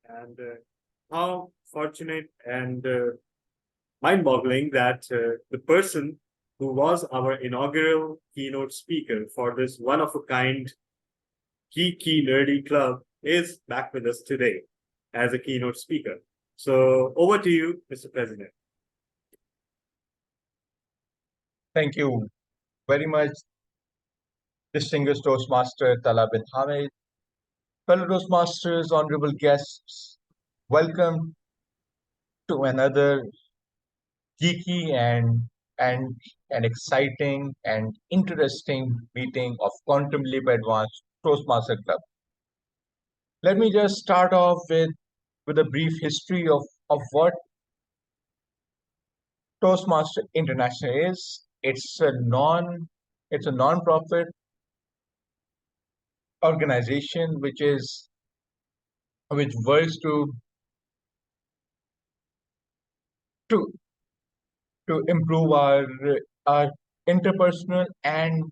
and how fortunate and mind-boggling that the person who was our inaugural keynote speaker for this one-of-a-kind geeky nerdy club is back with us today as a keynote speaker. So over to you, Mr. President. Thank you very much, distinguished Toastmaster Tala bin Hamid. Fellow Toastmasters, honorable guests, welcome to another geeky and an exciting and interesting meeting of Quantum Leap Advanced Toastmaster Club. Let me just start off with a brief history of what Toastmaster International is. It's a non-profit organization which works to to improve our interpersonal and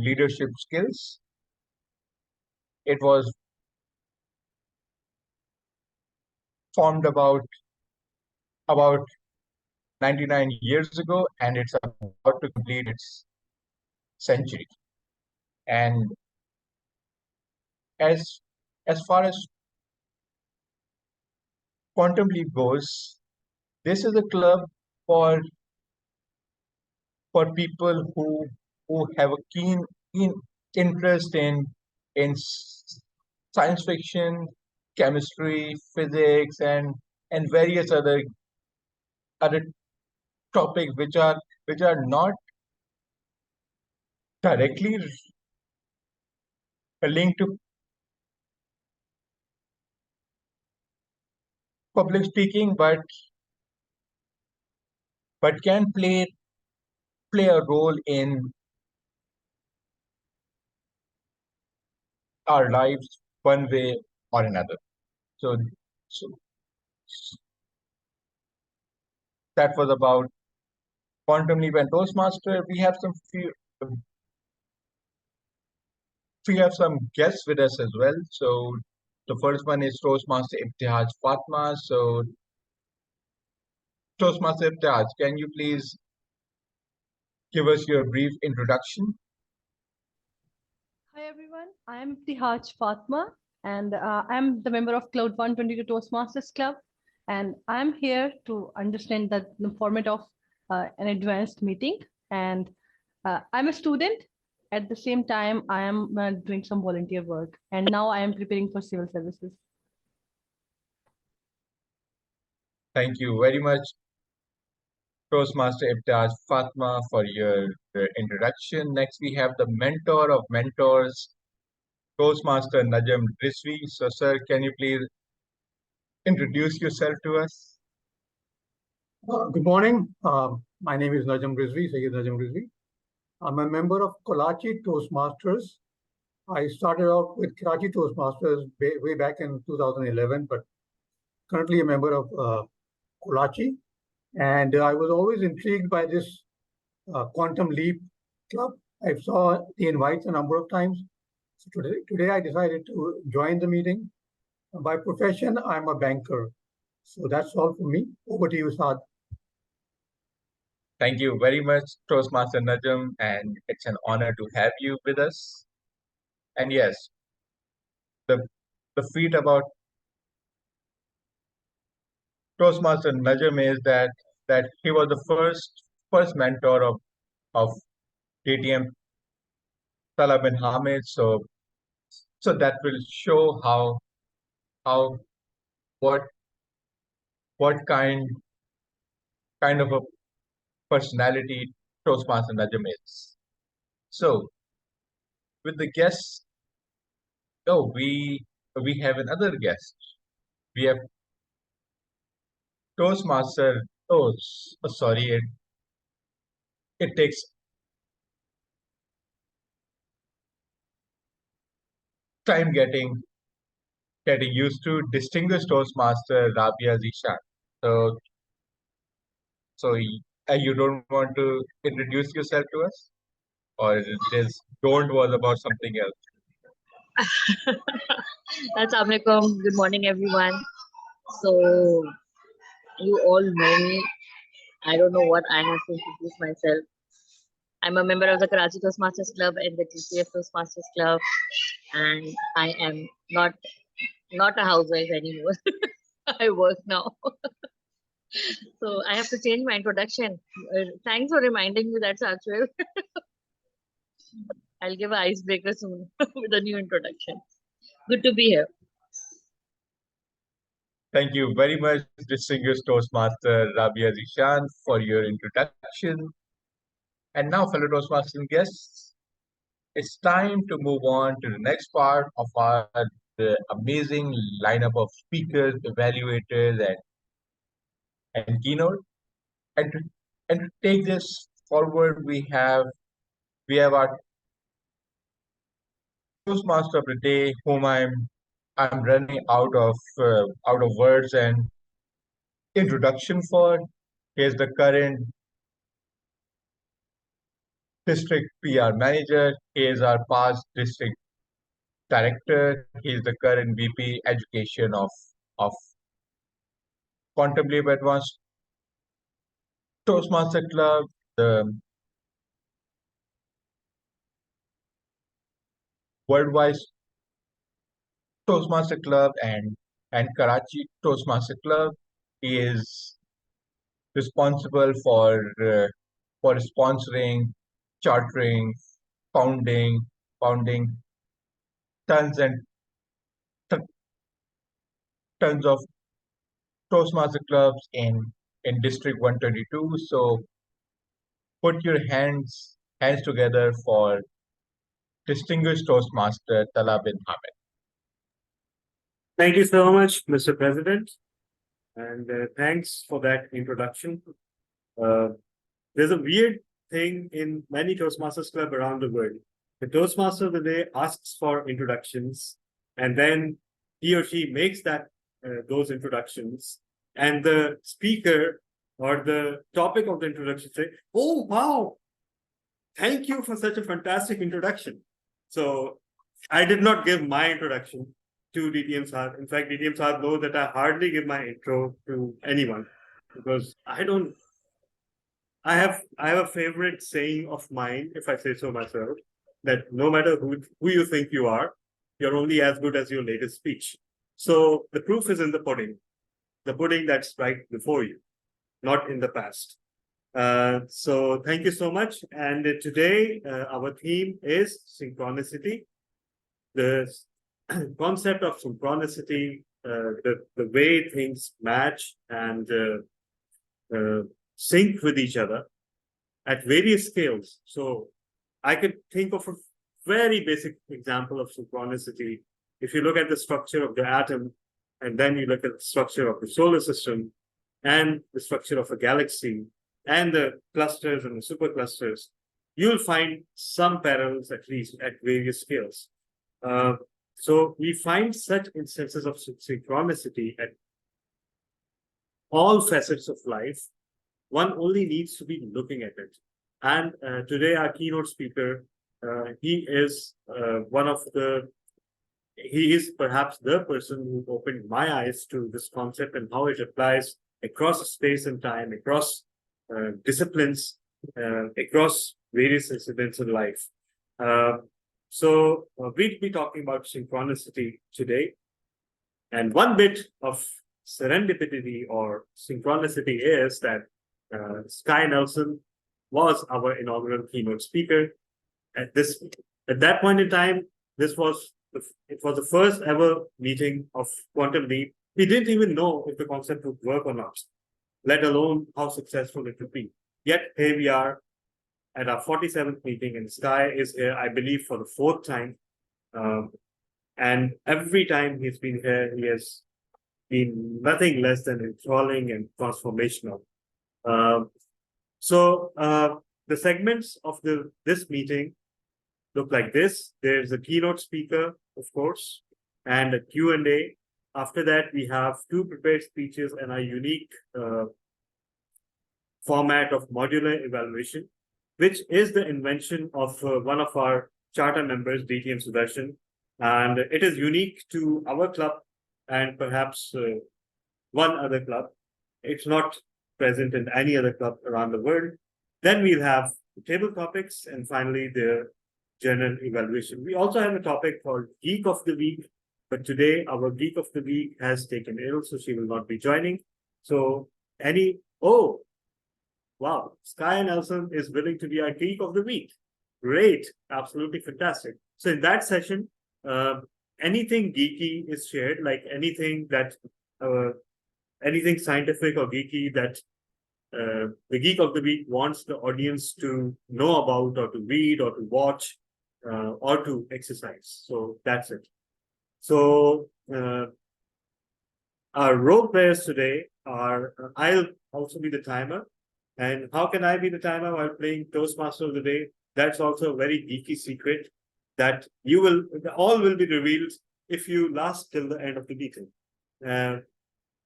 leadership skills. It was formed about 99 years ago, and it's about to complete its century. And as far as Quantum Leap goes, this is a club for people who have a keen interest in science fiction, chemistry, physics, and various other topics which are not directly linked to public speaking, but can play a role in our lives one way or another. So, so that was about Quantum Leap and Toastmaster. We have some guests with us as well. So the first one is Toastmaster Ibtihaj Fatma. So Toastmaster Ibtihaj, can you please give us your brief introduction? Hi everyone, I am Ibtihaj Fatma and I'm the member of Cloud 122 Toastmasters Club, and I'm here to understand the format of an advanced meeting, and I'm a student. At the same time, I am doing some volunteer work, and now I am preparing for civil services. Thank you very much, Toastmaster Ibtihaj Fatma, for your introduction. Next, we have the mentor of mentors, Toastmaster Najam Rizvi. So, sir, can you please introduce yourself to us? Good morning. My name is Najam Rizvi, Sayyid Najam Rizvi. I'm a member of Karachi Toastmasters. I started out with Karachi Toastmasters way back in 2011, but currently a member of Karachi. And I was always intrigued by this Quantum Leap Club. I saw the invites a number of times. So today I decided to join the meeting. By profession, I'm a banker. So that's all for me. Over to you, Saad. Thank you very much, Toastmaster Najam, and it's an honor to have you with us. And yes, the feat about Toastmaster Najam is that he was the first mentor of KTM Tala bin Hamid. So that will show how what kind of a personality Toastmaster Najam is. So with the guests, we have another guest. We have Toastmaster. Sorry, it takes time getting used to distinguished Toastmaster Rabia Zishan. So you don't want to introduce yourself to us, or this don't was about something else? Assalamu alaikum. Good morning, everyone. So, you all know me. I don't know what I have to introduce myself. I'm a member of the Karachi Toastmasters Club and the TCF Toastmasters Club, and I am not a housewife anymore. I work now. So I have to change my introduction. Thanks for reminding me that, Sachwell. I'll give an icebreaker soon with a new introduction. Good to be here. Thank you very much, distinguished Toastmaster Rabia Zishan, for your introduction. And now, fellow Toastmasters and guests, it's time to move on to the next part of our amazing lineup of speakers, evaluators, and keynote. And to take this forward, we have our Toastmaster of the day, whom I'm running out of words and introduction for. He is the current district PR manager. He is our past district director. He is the current VP education of Quantum Leap Advanced Toastmaster Club, the Worldwide Toastmaster Club, and Karachi Toastmaster Club. He is responsible for sponsoring, chartering, founding tons and t- tons of Toastmaster clubs in District 122. So put your hands together for distinguished Toastmaster Talal bin Hamid. Thank you so much, Mr. President, and thanks for that introduction. There's a weird thing in many Toastmasters club around the world. The Toastmaster of the day asks for introductions, and then he or she makes those introductions, and the speaker or the topic of the introduction say, "Oh wow, thank you for such a fantastic introduction." So I did not give my introduction to DTM Saab. In fact, DTM Saab knows that I hardly give my intro to anyone because I have a favorite saying of mine, if I say so myself, that no matter who you think you are, you're only as good as your latest speech. So the proof is in the pudding that's right before you, not in the past. So thank you so much. And today our theme is synchronicity. The concept of synchronicity, the way things match and sync with each other at various scales. So I could think of a very basic example of synchronicity. If you look at the structure of the atom, and then you look at the structure of the solar system, and the structure of a galaxy, and the clusters and the superclusters, you'll find some parallels at least at various scales. So we find such instances of synchronicity at all facets of life. One only needs to be looking at it. And today our keynote speaker, he is perhaps the person who opened my eyes to this concept and how it applies across space and time, across disciplines, across various incidents in life. So we'll be talking about synchronicity today. And one bit of serendipity or synchronicity is that Sky Nelson was our inaugural keynote speaker. At that point in time, it was the first ever meeting of Quantum Leap. We didn't even know if the concept would work or not, let alone how successful it would be. Yet here we are at our 47th meeting, and Sky is here, I believe, for the 4th time. And every time he's been here, he has been nothing less than enthralling and transformational. So the segments of this meeting look like this. There's a keynote speaker, of course, and a Q&A. After that, we have 2 prepared speeches and a unique format of modular evaluation, which is the invention of one of our charter members, DTM Sudarshan. And it is unique to our club and perhaps one other club. It's not present in any other club around the world. Then we'll have table topics and finally the general evaluation. We also have a topic called Geek of the Week, but today our Geek of the Week has taken ill, so she will not be joining. So wow, Sky Nelson is willing to be our Geek of the Week. Great, absolutely fantastic. So in that session, anything geeky is shared, like anything that anything scientific or geeky that the Geek of the Week wants the audience to know about or to read or to watch or to exercise. So that's it. So our role players today are, I'll also be the timer. And how can I be the timer while playing Toastmaster of the Day? That's also a very geeky secret that all will be revealed if you last till the end of the meeting.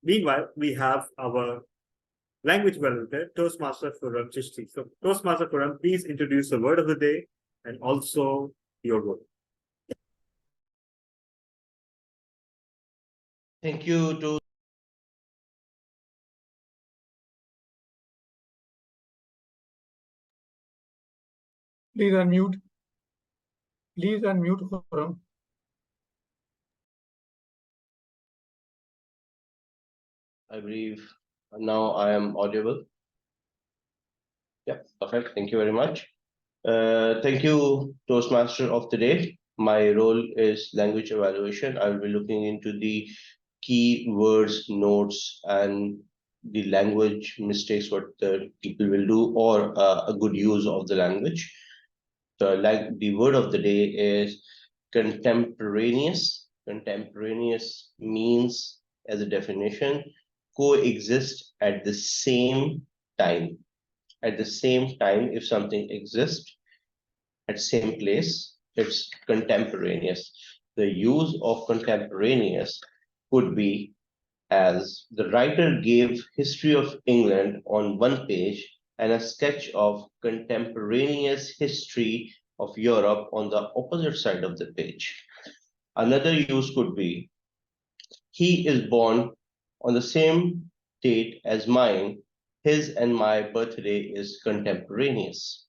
Meanwhile, we have our language evaluator, Toastmaster Khurram Chishti. So Toastmaster Khurram, please introduce the word of the day and also your role. Thank you to Please unmute. Please unmute, Khurram. I believe now I am audible. Yeah, perfect. Thank you very much. Thank you, Toastmaster of the Day. My role is language evaluation. I will be looking into the key words, notes, and the language mistakes what the people will do, or a good use of the language. So, the word of the day is contemporaneous. Contemporaneous means, as a definition, coexist at the same time. At the same time, if something exists at same place, it's contemporaneous. The use of contemporaneous could be as the writer gave history of England on one page and a sketch of contemporaneous history of Europe on the opposite side of the page. Another use could be, he is born on the same date as mine, his and my birthday is contemporaneous.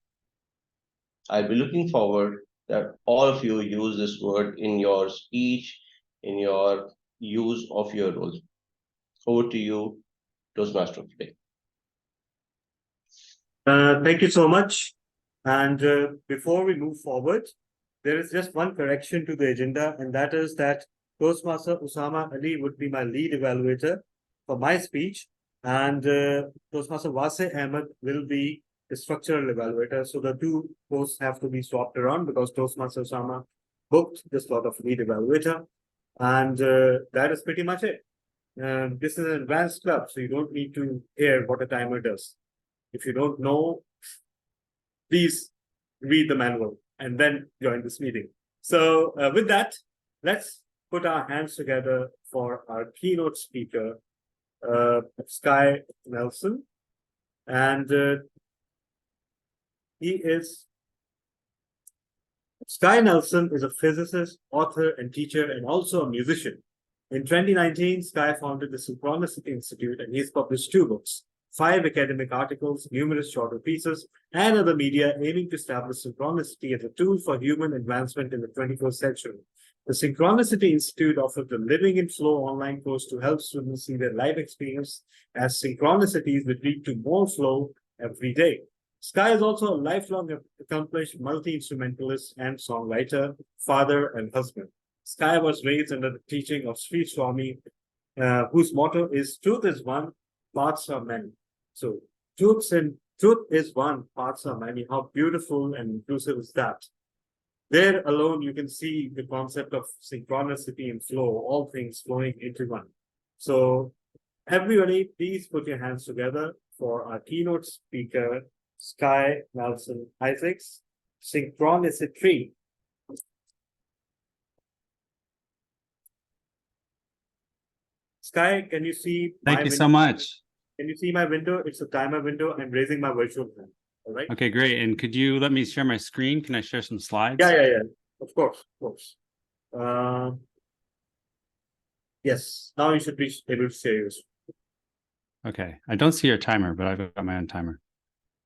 I'll be looking forward that all of you use this word in your speech, in your use of your role. Over to you, Toastmaster of the Day. Thank you so much. And before we move forward, there is just one correction to the agenda, and that is that Toastmaster Usama Ali would be my lead evaluator for my speech, and Toastmaster Wase Ahmed will be the structural evaluator. So the two posts have to be swapped around because Toastmaster Usama booked the slot of lead evaluator, and that is pretty much it. This is an advanced club, so you don't need to hear what a timer does. If you don't know, please read the manual and then join this meeting. So with that, let's put our hands together for our keynote speaker, Sky Nelson. And Sky Nelson is a physicist, author, and teacher, and also a musician. In 2019, Sky founded the Synchronicity Institute, and he's published 2 books, 5 academic articles, numerous shorter pieces, and other media aiming to establish synchronicity as a tool for human advancement in the 21st century. The Synchronicity Institute offers the Living in Flow online course to help students see their life experience as synchronicities that lead to more flow every day. Sky is also a lifelong accomplished multi-instrumentalist and songwriter, father, and husband. Sky was raised under the teaching of Sri Swami, whose motto is "Truth is one, parts are many." So truth is one, parts are many. How beautiful and inclusive is that? There alone, you can see the concept of synchronicity and flow, all things flowing into one. So everybody, please put your hands together for our keynote speaker, Sky Nelson Isaacs, Synchronicity. Sky, can you see? Thank you so much. Can you see my window? It's a timer window. I'm raising my virtual hand. All right. Okay, great. And could you let me share my screen? Can I share some slides? Yeah. Of course. Yes, now you should be able to share yours. Okay, I don't see your timer, but I've got my own timer.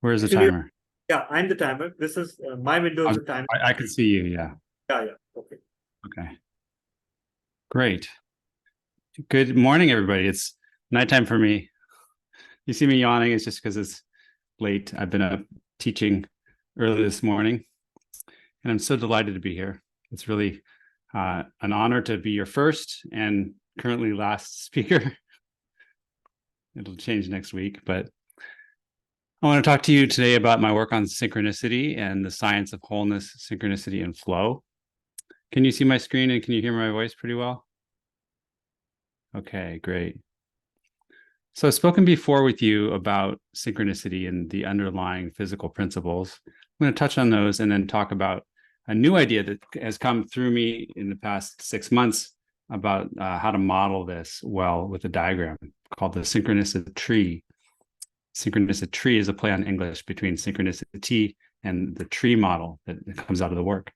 Where's the Actually, timer? Yeah, I'm the timer. This is my window is the timer. I can see you, yeah. Yeah, okay. Okay. Great. Good morning, everybody. It's nighttime for me. You see me yawning, it's just because it's late. I've been up teaching early this morning, and I'm so delighted to be here. It's really an honor to be your first and currently last speaker. It'll change next week, but I want to talk to you today about my work on synchronicity and the science of wholeness, synchronicity, and flow. Can you see my screen and can you hear my voice pretty well? Okay, great. So I've spoken before with you about synchronicity and the underlying physical principles. I'm going to touch on those and then talk about a new idea that has come through me in the past 6 months about how to model this well with a diagram called the synchronicity tree. Synchronicity tree is a play on English between synchronicity and the tree model that comes out of the work.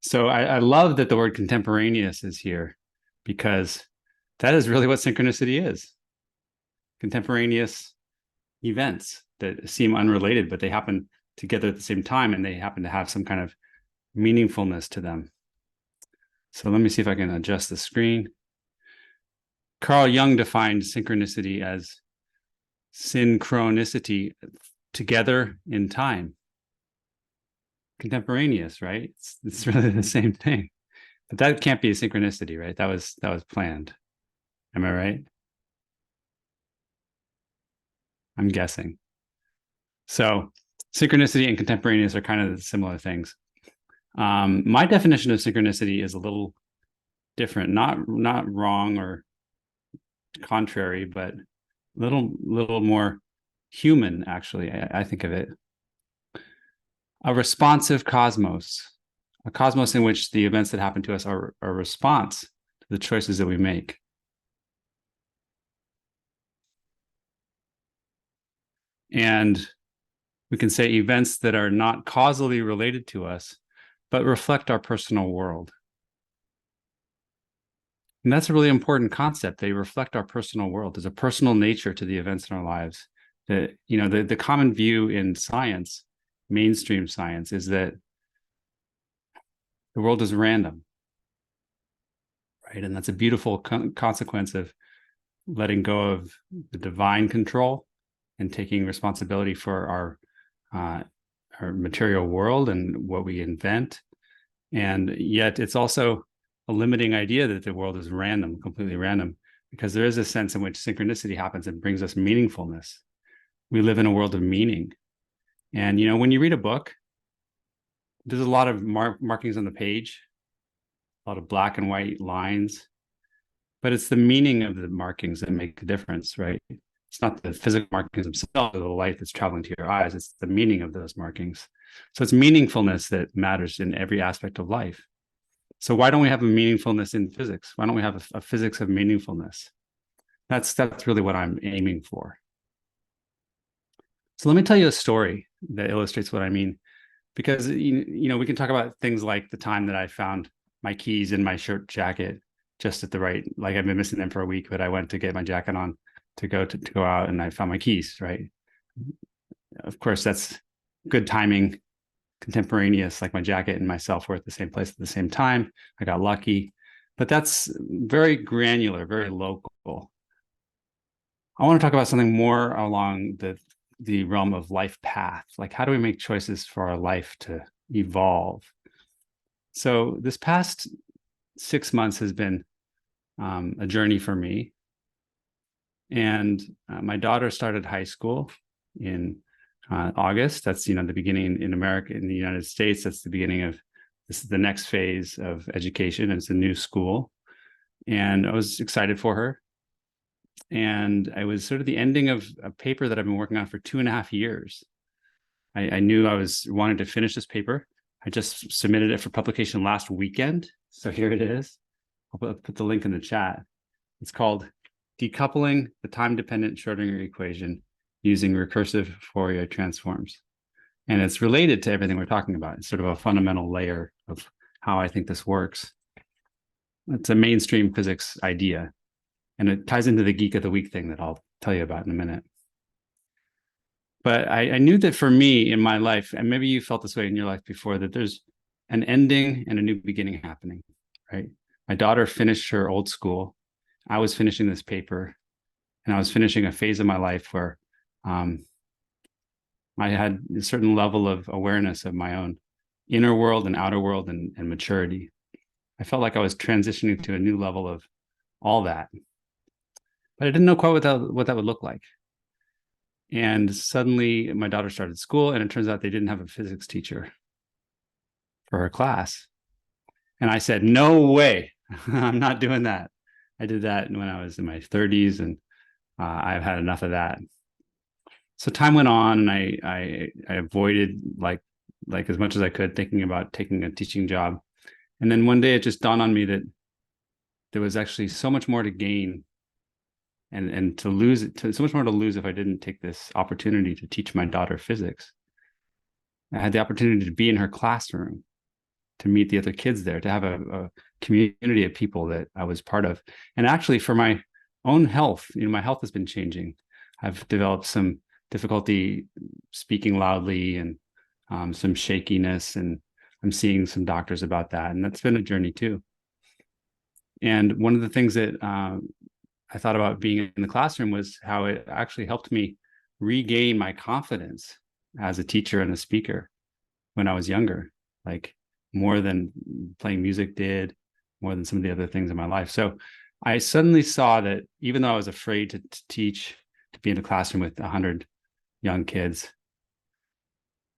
So I love that the word contemporaneous is here because that is really what synchronicity is. Contemporaneous events that seem unrelated, but they happen together at the same time and they happen to have some kind of meaningfulness to them. So let me see if I can adjust the screen. Carl Jung defined synchronicity as synchronicity, together in time. Contemporaneous, right? It's really the same thing. But that can't be a synchronicity, right? That was planned. Am I right? I'm guessing. So synchronicity and contemporaneous are kind of similar things. My definition of synchronicity is a little different, not wrong or contrary, but a little more human, actually, I think of it. A responsive cosmos, a cosmos in which the events that happen to us are a response to the choices that we make. And we can say events that are not causally related to us, but reflect our personal world. And that's a really important concept. They reflect our personal world. There's a personal nature to the events in our lives. That, you know, the common view in science, mainstream science, is that the world is random, right? And that's a beautiful consequence of letting go of the divine control and taking responsibility for our material world and what we invent. And yet it's also a limiting idea that the world is random, completely random, because there is a sense in which synchronicity happens and brings us meaningfulness. We live in a world of meaning. And, you know, when you read a book, there's a lot of markings on the page, a lot of black and white lines, but it's the meaning of the markings that make the difference, right? It's not the physical markings themselves or the light that's traveling to your eyes, it's the meaning of those markings. So it's meaningfulness that matters in every aspect of life. So why don't we have a meaningfulness in physics? Why don't we have a physics of meaningfulness? That's really what I'm aiming for. So let me tell you a story that illustrates what I mean, because you know we can talk about things like the time that I found my keys in my shirt jacket just at the right, like I've been missing them for a week, but I went to get my jacket on to go out and I found my keys, right? Of course, that's good timing, contemporaneous, like my jacket and myself were at the same place at the same time. I got lucky, but that's very granular, very local. I want to talk about something more along the realm of life path. Like, how do we make choices for our life to evolve? So this past 6 months has been a journey for me. And my daughter started high school in August. That's, you know, the beginning in America, in the United States, that's the beginning of this is the next phase of education. It's a new school. And I was excited for her. And I was sort of the ending of a paper that I've been working on for 2.5 years. I knew I wanted to finish this paper. I just submitted it for publication last weekend. So here it is. I'll put the link in the chat. It's called Decoupling the Time-Dependent Schrodinger Equation Using Recursive Fourier Transforms. And it's related to everything we're talking about. It's sort of a fundamental layer of how I think this works. It's a mainstream physics idea. And it ties into the Geek of the Week thing that I'll tell you about in a minute. But I knew that for me in my life, and maybe you felt this way in your life before, that there's an ending and a new beginning happening, right? My daughter finished her old school. I was finishing this paper, and I was finishing a phase of my life where I had a certain level of awareness of my own inner world and outer world and maturity. I felt like I was transitioning to a new level of all that, but I didn't know quite what that would look like. And suddenly my daughter started school, and it turns out they didn't have a physics teacher for her class. And I said, no way, I'm not doing that. I did that when I was in my 30s, and I've had enough of that. So time went on, and I avoided like as much as I could thinking about taking a teaching job. And then one day it just dawned on me that there was actually so much more to gain and to lose it, so much more to lose if I didn't take this opportunity to teach my daughter physics. I had the opportunity to be in her classroom, to meet the other kids there, to have a community of people that I was part of. And actually for my own health, my health has been changing. I've developed some difficulty speaking loudly and some shakiness, and I'm seeing some doctors about that. And that's been a journey too. And one of the things that I thought about being in the classroom was how it actually helped me regain my confidence as a teacher and a speaker when I was younger, like more than playing music did, more than some of the other things in my life. So I suddenly saw that even though I was afraid to teach, to be in a classroom with 100 young kids,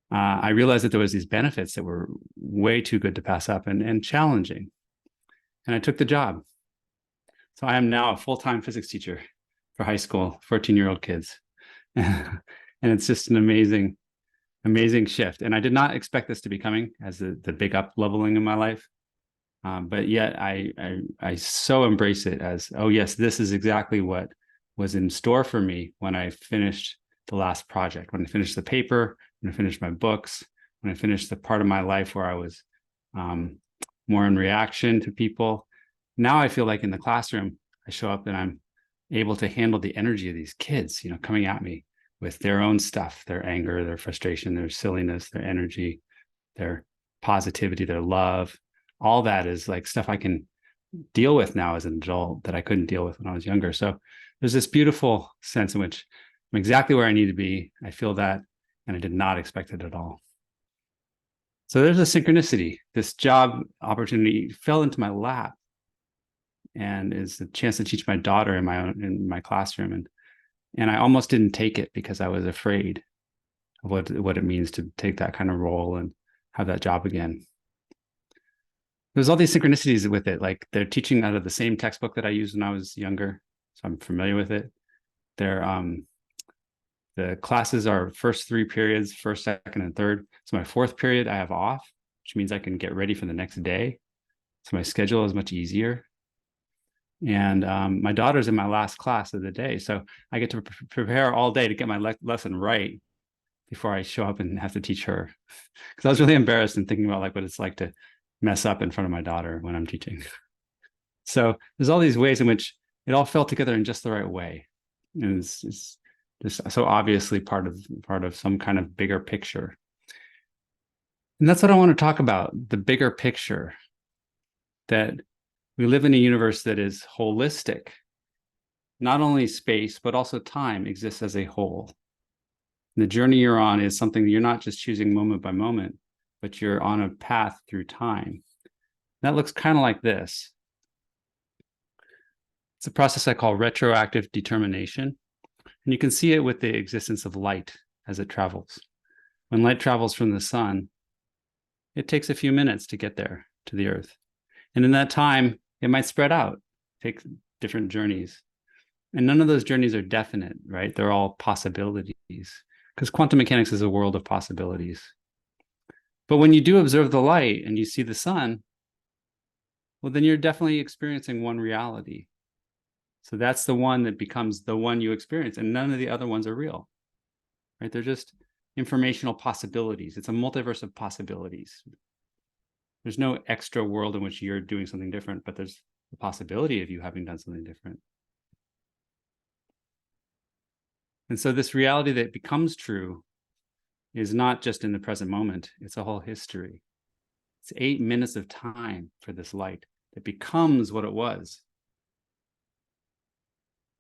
I realized that there was these benefits that were way too good to pass up and challenging. And I took the job. So I am now a full-time physics teacher for high school, 14-year-old kids. And it's just an amazing, amazing shift. And I did not expect this to be coming as the big up leveling in my life. But yet I so embrace it as, oh yes, this is exactly what was in store for me when I finished the last project, when I finished the paper, when I finished my books, when I finished the part of my life where I was more in reaction to people. Now I feel like in the classroom, I show up and I'm able to handle the energy of these kids, coming at me with their own stuff, their anger, their frustration, their silliness, their energy, their positivity, their love. All that is like stuff I can deal with now as an adult that I couldn't deal with when I was younger. So there's this beautiful sense in which I'm exactly where I need to be. I feel that, and I did not expect it at all. So there's a synchronicity. This job opportunity fell into my lap, and is a chance to teach my daughter in my classroom, and I almost didn't take it because I was afraid of what it means to take that kind of role and have that job again. There's all these synchronicities with it, like they're teaching out of the same textbook that I used when I was younger, so I'm familiar with it. The classes are first 3 periods, first, second, and third. So my 4th period I have off, which means I can get ready for the next day. So my schedule is much easier. And my daughter's in my last class of the day, so I get to prepare all day to get my lesson right before I show up and have to teach her. Because I was really embarrassed in thinking about like what it's like to mess up in front of my daughter when I'm teaching. So there's all these ways in which it all fell together in just the right way, and it's just so obviously part of some kind of bigger picture. And that's what I want to talk about, the bigger picture, that we live in a universe that is holistic. Not only space, but also time exists as a whole. And the journey you're on is something that you're not just choosing moment by moment, but you're on a path through time. That looks kind of like this. It's a process I call retroactive determination. And you can see it with the existence of light as it travels. When light travels from the sun, it takes a few minutes to get there to the earth. And in that time, it might spread out, take different journeys. And none of those journeys are definite, right? They're all possibilities, because quantum mechanics is a world of possibilities. But when you do observe the light and you see the sun, well, then you're definitely experiencing one reality. So that's the one that becomes the one you experience, and none of the other ones are real, right? They're just informational possibilities. It's a multiverse of possibilities. There's no extra world in which you're doing something different, but there's the possibility of you having done something different. And so this reality that becomes true is not just in the present moment, it's a whole history. It's 8 minutes of time for this light that becomes what it was.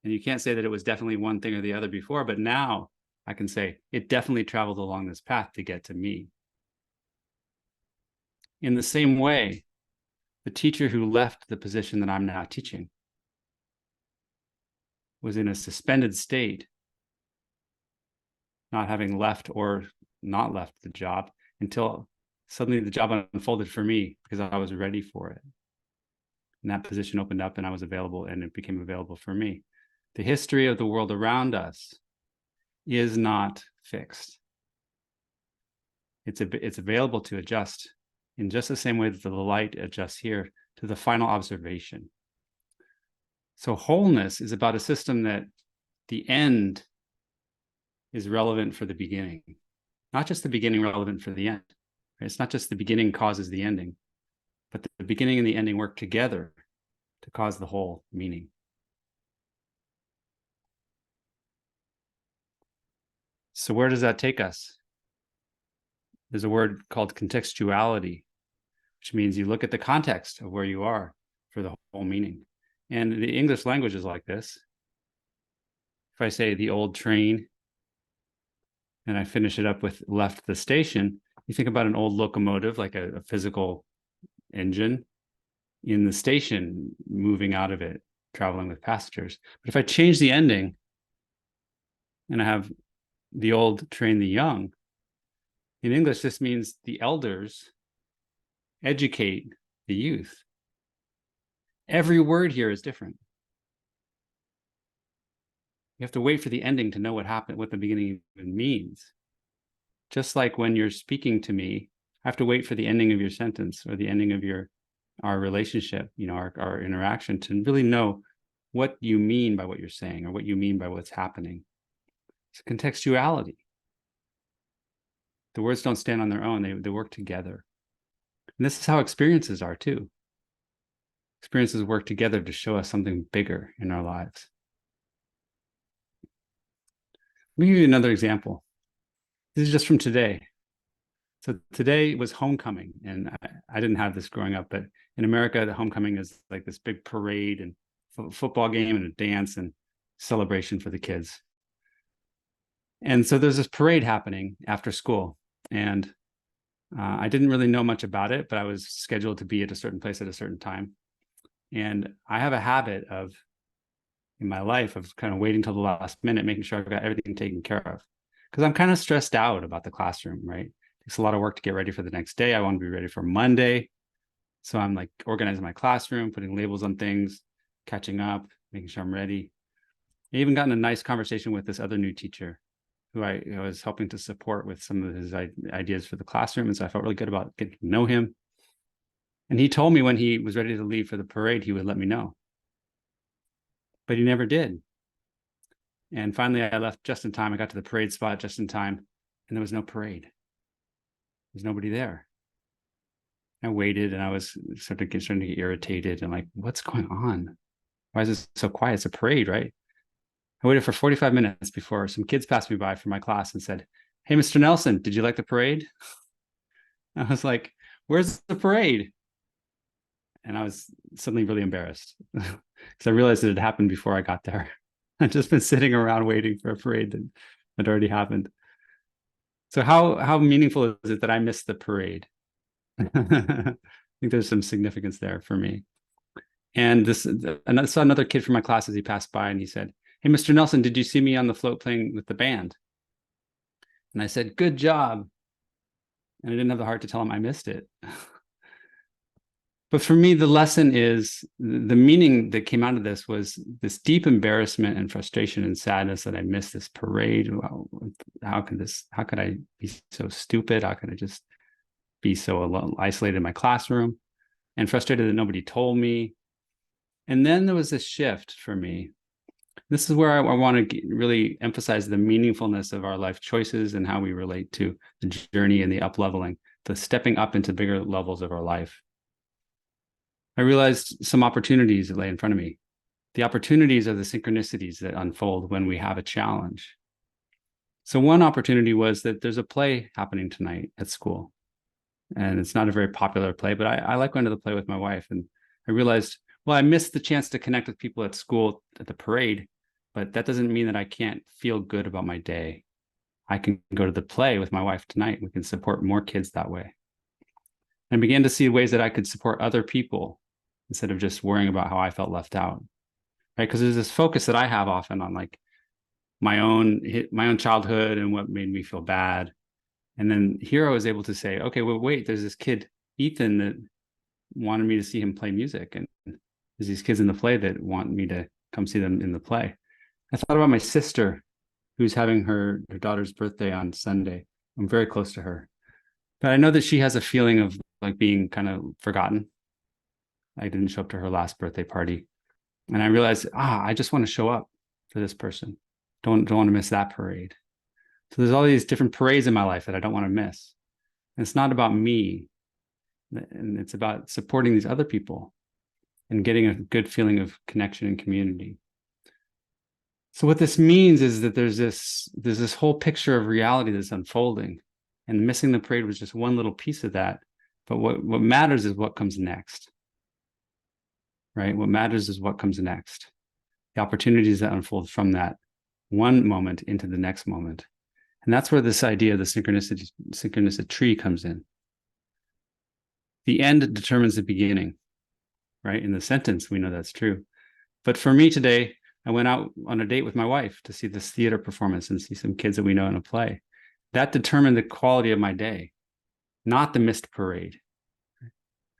And you can't say that it was definitely one thing or the other before, but now I can say it definitely traveled along this path to get to me. In the same way, the teacher who left the position that I'm now teaching was in a suspended state, not having left or not left the job until suddenly the job unfolded for me because I was ready for it. And that position opened up and I was available, and it became available for me. The history of the world around us is not fixed. It's available to adjust in just the same way that the light adjusts here to the final observation. So wholeness is about a system that the end is relevant for the beginning, not just the beginning relevant for the end. It's not just the beginning causes the ending, but the beginning and the ending work together to cause the whole meaning. So where does that take us? There's a word called contextuality, which means you look at the context of where you are for the whole meaning. And the English language is like this. If I say the old train, and I finish it up with left the station, you think about an old locomotive, like a physical engine in the station, moving out of it, traveling with passengers. But if I change the ending and I have the old train the young, in English, this means the elders educate the youth. Every word here is different. You have to wait for the ending to know what happened, what the beginning even means. Just like when you're speaking to me, I have to wait for the ending of your sentence or the ending of our relationship, our interaction, to really know what you mean by what you're saying or what you mean by what's happening. It's contextuality. The words don't stand on their own, they work together. And this is how experiences are too. Experiences work together to show us something bigger in our lives. Let me give you another example. This is just from today. So today was homecoming, and I didn't have this growing up, but in America, the homecoming is like this big parade and football game and a dance and celebration for the kids. And so there's this parade happening after school, and I didn't really know much about it, but I was scheduled to be at a certain place at a certain time. And I have a habit of, in my life, of kind of waiting till the last minute, making sure I've got everything taken care of. Because I'm kind of stressed out about the classroom, right? It takes a lot of work to get ready for the next day. I want to be ready for Monday. So I'm like organizing my classroom, putting labels on things, catching up, making sure I'm ready. I even got in a nice conversation with this other new teacher who I was helping to support with some of his ideas for the classroom. And so I felt really good about getting to know him. And he told me when he was ready to leave for the parade, he would let me know. But he never did. And finally, I left just in time. I got to the parade spot just in time, and there was no parade. There's nobody there. I waited, and I was starting to get irritated. I'm like, what's going on? Why is this so quiet? It's a parade, right? I waited for 45 minutes before some kids passed me by from my class and said, "Hey, Mr. Nelson, did you like the parade?" I was like, "Where's the parade?" And I was suddenly really embarrassed because I realized it had happened before I got there. I'd just been sitting around waiting for a parade that had already happened. So how meaningful is it that I missed the parade? I think there's some significance there for me. And I saw another kid from my class as he passed by, and he said, "Hey, Mr. Nelson, did you see me on the float playing with the band?" And I said, "Good job." And I didn't have the heart to tell him I missed it. But for me, the lesson is, the meaning that came out of this was this deep embarrassment and frustration and sadness that I missed this parade. How could I be so stupid? How could I just be so alone, isolated in my classroom, and frustrated that nobody told me? And then there was this shift for me. This is where I want to really emphasize the meaningfulness of our life choices and how we relate to the journey and the up-leveling, the stepping up into bigger levels of our life. I realized some opportunities that lay in front of me. The opportunities are the synchronicities that unfold when we have a challenge. So one opportunity was that there's a play happening tonight at school. And it's not a very popular play, but I like going to the play with my wife. And I realized, well, I missed the chance to connect with people at school at the parade, but that doesn't mean that I can't feel good about my day. I can go to the play with my wife tonight. We can support more kids that way. And I began to see ways that I could support other people instead of just worrying about how I felt left out, right? Because there's this focus that I have often on like my own childhood and what made me feel bad. And then here I was able to say, okay, well, wait, there's this kid, Ethan, that wanted me to see him play music. And there's these kids in the play that want me to come see them in the play. I thought about my sister, who's having her daughter's birthday on Sunday. I'm very close to her. But I know that she has a feeling of like being kind of forgotten. I didn't show up to her last birthday party. And I realized, I just want to show up for this person. Don't want to miss that parade. So there's all these different parades in my life that I don't want to miss. And it's not about me. And it's about supporting these other people and getting a good feeling of connection and community. So what this means is that there's this whole picture of reality that's unfolding, and missing the parade was just one little piece of that. But what matters is what comes next, right? What matters is what comes next. The opportunities that unfold from that one moment into the next moment. And that's where this idea of the synchronicity tree comes in. The end determines the beginning, right? In the sentence, we know that's true. But for me today, I went out on a date with my wife to see this theater performance and see some kids that we know in a play. That determined the quality of my day, not the missed parade,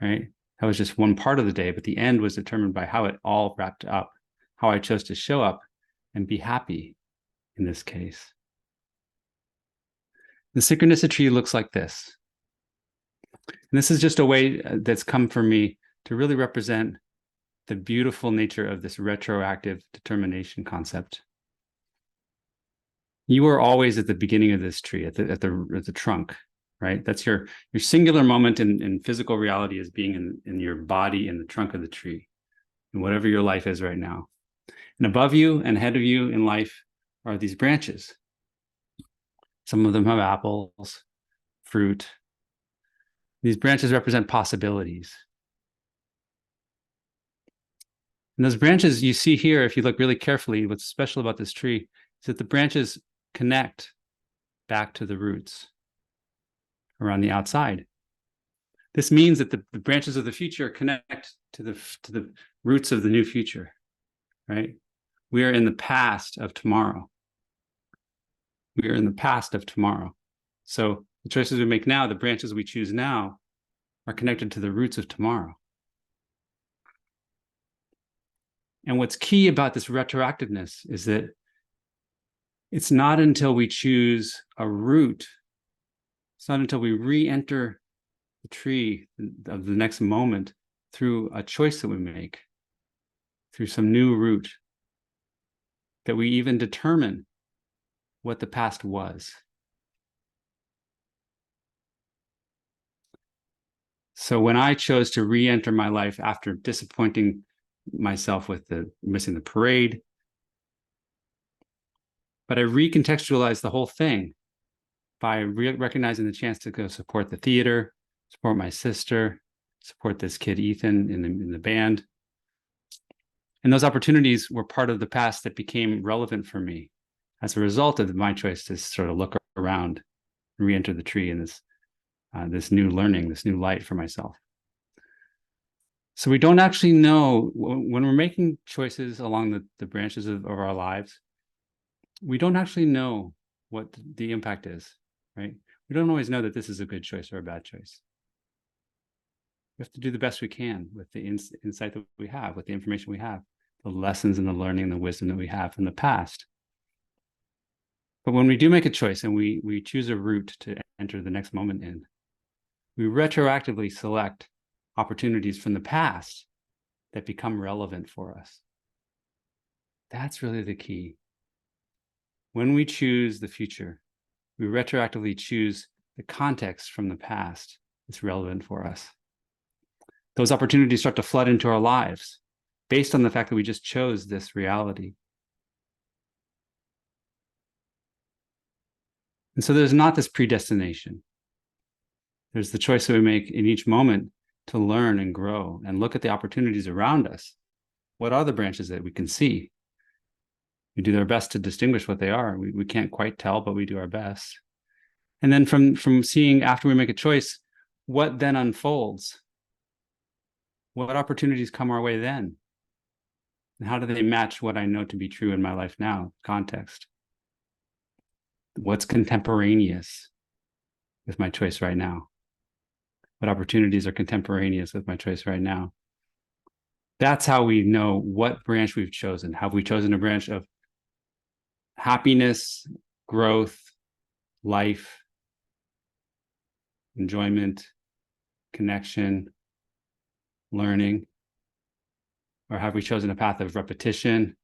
right? That was just one part of the day, but the end was determined by how it all wrapped up, how I chose to show up and be happy in this case. The synchronicity tree looks like this. And this is just a way that's come for me to really represent the beautiful nature of this retroactive determination concept. You are always at the beginning of this tree, at the trunk, right? That's your singular moment in physical reality, is being in your body in the trunk of the tree, and whatever your life is right now. And above you and ahead of you in life are these branches. Some of them have apples, fruit. These branches represent possibilities. And those branches you see here, if you look really carefully, what's special about this tree is that the branches connect back to the roots around the outside. This means that the branches of the future connect to the roots of the new future, right? We are in the past of tomorrow. We are in the past of tomorrow. So the choices we make now, the branches we choose now, are connected to the roots of tomorrow. And what's key about this retroactiveness is that it's not until we choose a root, it's not until we re-enter the tree of the next moment through a choice that we make, through some new root, that we even determine what the past was. So when I chose to re-enter my life after disappointing myself with missing the parade, but I recontextualized the whole thing by recognizing the chance to go support the theater, support my sister, support this kid Ethan in the band. And those opportunities were part of the past that became relevant for me as a result of my choice to sort of look around and re-enter the tree in this new learning, this new light for myself. So we don't actually know, when we're making choices along the branches of our lives, we don't actually know what the impact is, right? We don't always know that this is a good choice or a bad choice. We have to do the best we can with the insight that we have, with the information we have, the lessons and the learning and the wisdom that we have from the past. But when we do make a choice and we choose a route to enter the next moment in, we retroactively select opportunities from the past that become relevant for us. That's really the key. When we choose the future, we retroactively choose the context from the past that's relevant for us. those opportunities start to flood into our lives based on the fact that we just chose this reality. And so there's not this predestination. There's the choice that we make in each moment to learn and grow and look at the opportunities around us. What are the branches that we can see? We do our best to distinguish what they are. We can't quite tell, but we do our best. And then from seeing, after we make a choice, what then unfolds? What opportunities come our way then? And how do they match what I know to be true in my life now? Context. What's contemporaneous with my choice right now? What opportunities are contemporaneous with my choice right now? That's how we know what branch we've chosen. Have we chosen a branch of happiness, growth, life, enjoyment, connection, learning? Or have we chosen a path of repetition,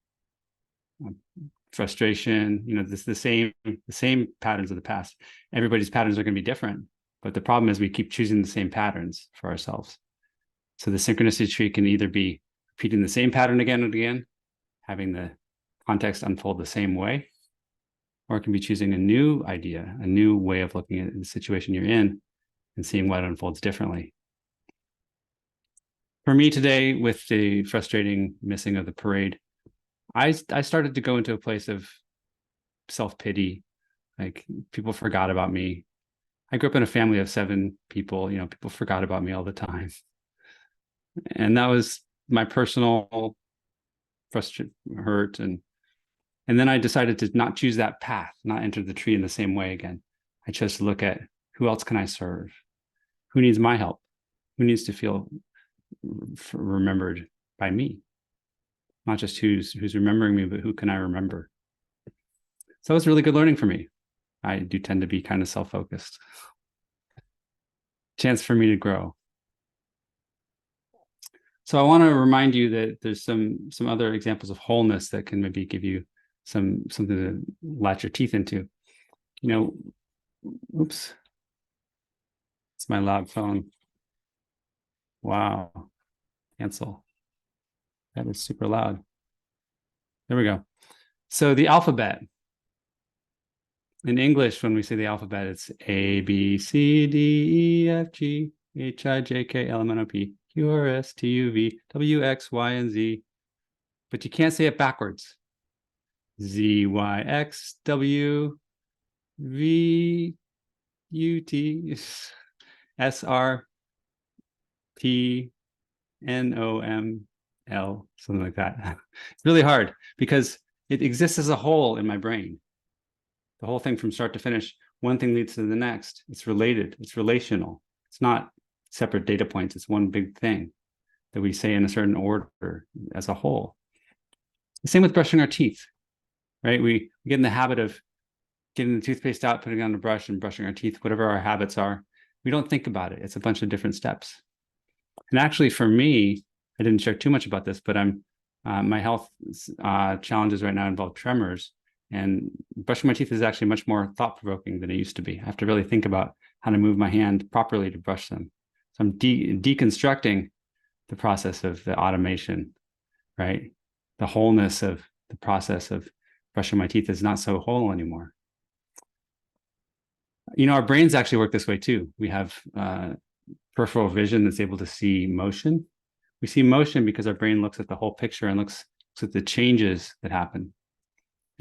frustration? You know, this the same patterns of the past. Everybody's patterns are going to be different, but the problem is we keep choosing the same patterns for ourselves. So the synchronicity tree can either be repeating the same pattern again and again, having the context unfold the same way, or it can be choosing a new idea, a new way of looking at the situation you're in and seeing what unfolds differently. For me today, with the frustrating missing of the parade, I started to go into a place of self-pity, like people forgot about me. I grew up in a family of 7 people, you know, people forgot about me all the time. And that was my personal hurt. And then I decided to not choose that path, not enter the tree in the same way again. I chose to look at who else can I serve? Who needs my help? Who needs to feel remembered by me? Not just who's remembering me, but who can I remember? So it was really good learning for me. I do tend to be kind of self-focused. Chance for me to grow. So I want to remind you that there's some other examples of wholeness that can maybe give you something to latch your teeth into. You know, oops, it's my loud phone. Wow, cancel. That is super loud. There we go. So the alphabet. In English, when we say the alphabet, it's A, B, C, D, E, F, G, H, I, J, K, L, M, N, O, P, Q, R, S, T, U, V, W, X, Y, and Z. But you can't say it backwards. Z, Y, X, W, V, U, T, S, R, P, N, O, M, L, something like that. It's really hard because it exists as a whole in my brain. The whole thing from start to finish, one thing leads to the next. It's related, it's relational. It's not separate data points. It's one big thing that we say in a certain order as a whole. The same with brushing our teeth, right? We get in the habit of getting the toothpaste out, putting it on the brush and brushing our teeth, whatever our habits are. We don't think about it. It's a bunch of different steps. And actually for me, I didn't share too much about this, but my health challenges right now involve tremors. And brushing my teeth is actually much more thought-provoking than it used to be. I have to really think about how to move my hand properly to brush them. So I'm deconstructing the process of the automation, right? The wholeness of the process of brushing my teeth is not so whole anymore. You know, our brains actually work this way too. We have peripheral vision that's able to see motion. We see motion because our brain looks at the whole picture and looks at the changes that happen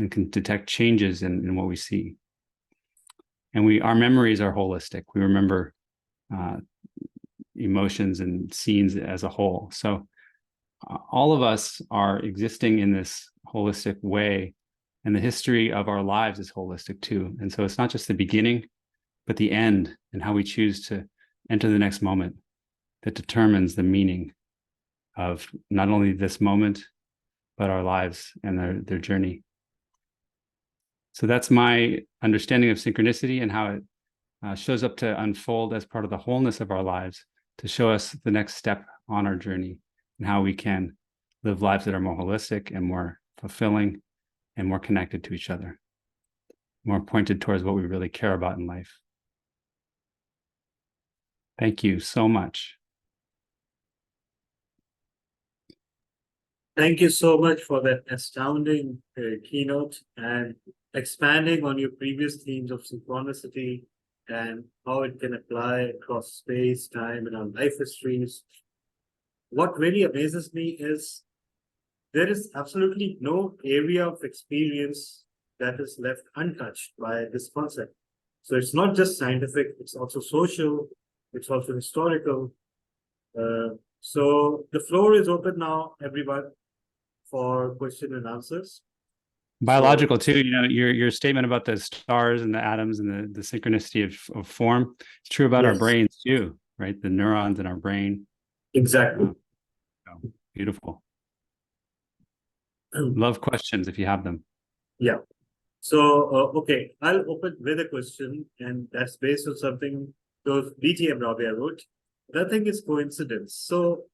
and can detect changes in what we see. And our memories are holistic. We remember emotions and scenes as a whole. So all of us are existing in this holistic way, and the history of our lives is holistic too. And so it's not just the beginning, but the end and how we choose to enter the next moment that determines the meaning of not only this moment, but our lives and their journey. So that's my understanding of synchronicity and how it shows up to unfold as part of the wholeness of our lives, to show us the next step on our journey and how we can live lives that are more holistic and more fulfilling and more connected to each other, more pointed towards what we really care about in life. Thank you so much. Thank you so much for that astounding keynote and expanding on your previous themes of synchronicity and how it can apply across space, time, and our life histories. What really amazes me is there is absolutely no area of experience that is left untouched by this concept. So it's not just scientific, it's also social, it's also historical. So the floor is open now, everyone, for question and answers. Biological too, you know, your statement about the stars and the atoms and the synchronicity of form, it's true about our Yes. brains too, right? The neurons in our brain. Exactly. So, beautiful. Love questions if you have them. Yeah. So, okay, I'll open with a question, and that's based on something those DTM Rabia wrote. Nothing is coincidence. So,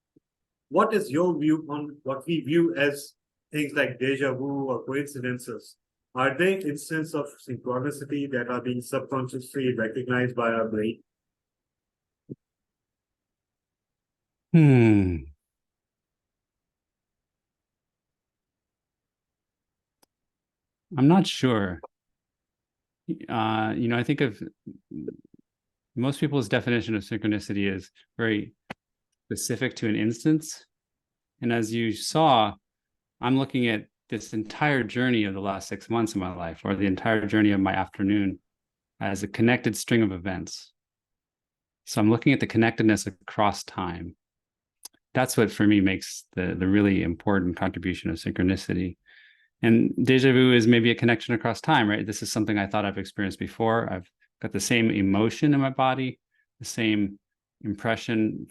what is your view on what we view as things like deja vu or coincidences? Are they instances of synchronicity that are being subconsciously recognized by our brain? I'm not sure. You know, I think of most people's definition of synchronicity is very specific to an instance. And as you saw, I'm looking at this entire journey of the last 6 months of my life, or the entire journey of my afternoon, as a connected string of events. So I'm looking at the connectedness across time. That's what for me makes the really important contribution of synchronicity. And deja vu is maybe a connection across time, right? This is something I thought I've experienced before. I've got the same emotion in my body, the same impression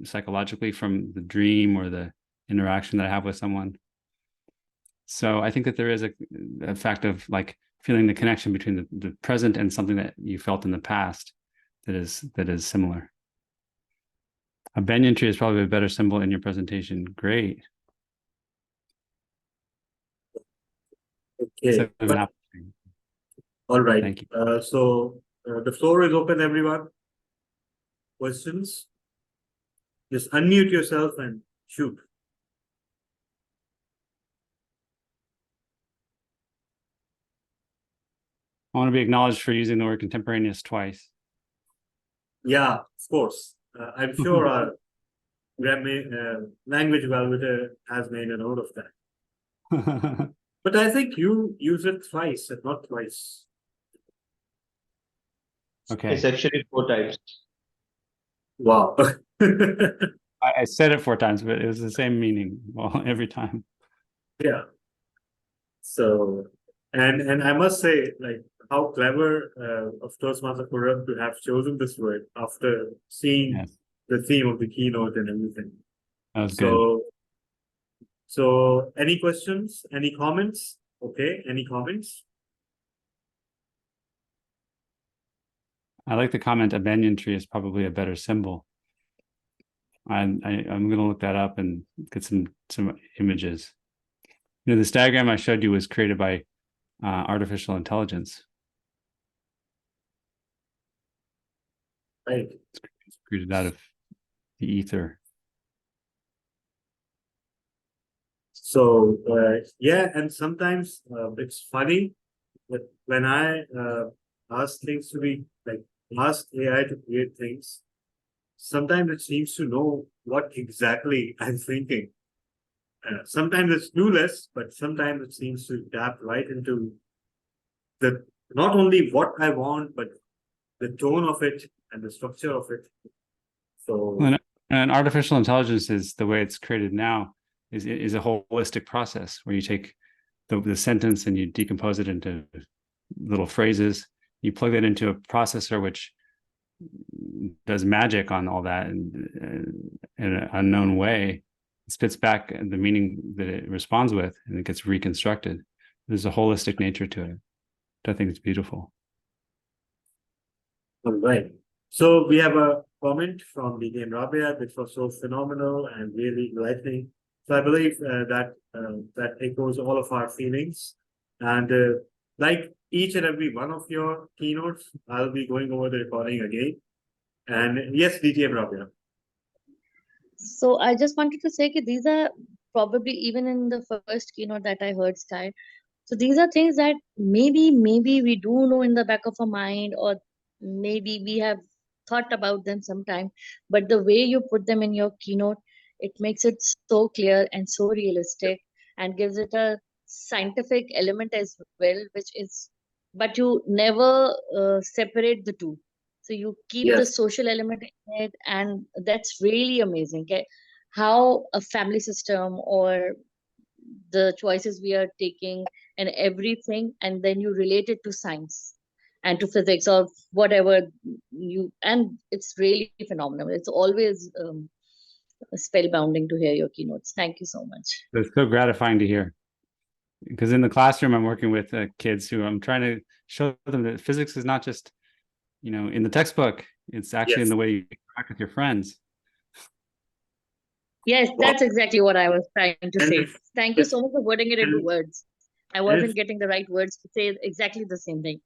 psychologically from the dream or the interaction that I have with someone. So I think that there is a fact of like feeling the connection between the present and something that you felt in the past that is similar. A banyan tree is probably a better symbol in your presentation. Great. Okay. So, an apple tree. All right. Thank you. So the floor is open, everyone. Questions? Just unmute yourself and shoot. I want to be acknowledged for using the word contemporaneous twice. Yeah, of course. I'm sure our language evaluator has made a note of that. But I think you use it twice and not twice. Okay. It's actually 4 times. Wow. I said it 4 times, but it was the same meaning every time. Yeah. So, and I must say, like, how clever of Toastmaster Khurram to have chosen this word after seeing Yes, the theme of the keynote and everything. that was good. So any questions? Any comments? Okay, any comments? I like the comment, a banyan tree is probably a better symbol. I'm going to look that up and get some images. You know, this diagram I showed you was created by artificial intelligence. Right. It's created out of the ether. So yeah, and sometimes it's funny that when I ask things to be like ask AI to create things, sometimes it seems to know what exactly I'm thinking. Sometimes it's clueless, but sometimes it seems to tap right into the not only what I want, but the tone of it and the structure of it. So and artificial intelligence is the way it's created now is a holistic process where you take the sentence and you decompose it into little phrases. You plug that into a processor which does magic on all that in an unknown way. It spits back the meaning that it responds with, and it gets reconstructed. There's a holistic nature to it. I think it's beautiful. all right. So we have a comment from DTM Rabia, which was so phenomenal and really enlightening. So I believe that echoes all of our feelings. And like each and every one of your keynotes, I'll be going over the recording again. And yes, DTM Rabia. So I just wanted to say that these are probably even in the first keynote that I heard, Sky. So these are things that maybe we do know in the back of our mind, or maybe we have thought about them sometime. But the way you put them in your keynote, it makes it so clear and so realistic, and gives it a scientific element as well, which is, but you never separate the two. So you keep the Yes. social element in it, and that's really amazing. Okay? How a family system or the choices we are taking and everything, and then you relate it to science and to physics or whatever you, and it's really phenomenal. It's always spellbounding to hear your keynotes. Thank you so much. It's so gratifying to hear. Because in the classroom, I'm working with kids who I'm trying to show them that physics is not just, in the textbook. It's actually in Yes. the way you interact with your friends. Yes, that's exactly what I was trying to And say. if- Thank you so much for putting it into and- words. I and wasn't if- getting the right words to say exactly the same thing.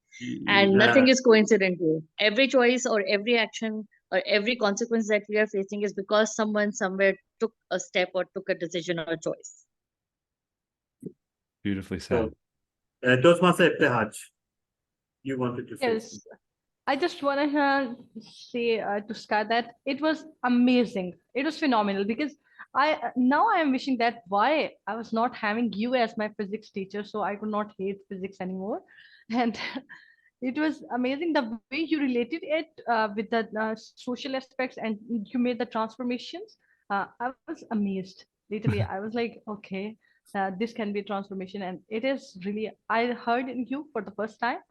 And nothing Yeah. is coincidental. Every choice or every action or every consequence that we are facing is because someone somewhere took a step or took a decision or a choice. Beautifully said. So, Toastmaster Ibtihaj, you wanted to say Yes, I just want to say to Sky that it was amazing. It was phenomenal because now I am wishing that why I was not having you as my physics teacher, so I could not hate physics anymore. And it was amazing the way you related it with the social aspects, and you made the transformations. I was amazed. Literally, I was like, okay, this can be a transformation, and it is really. I heard in you for the first time,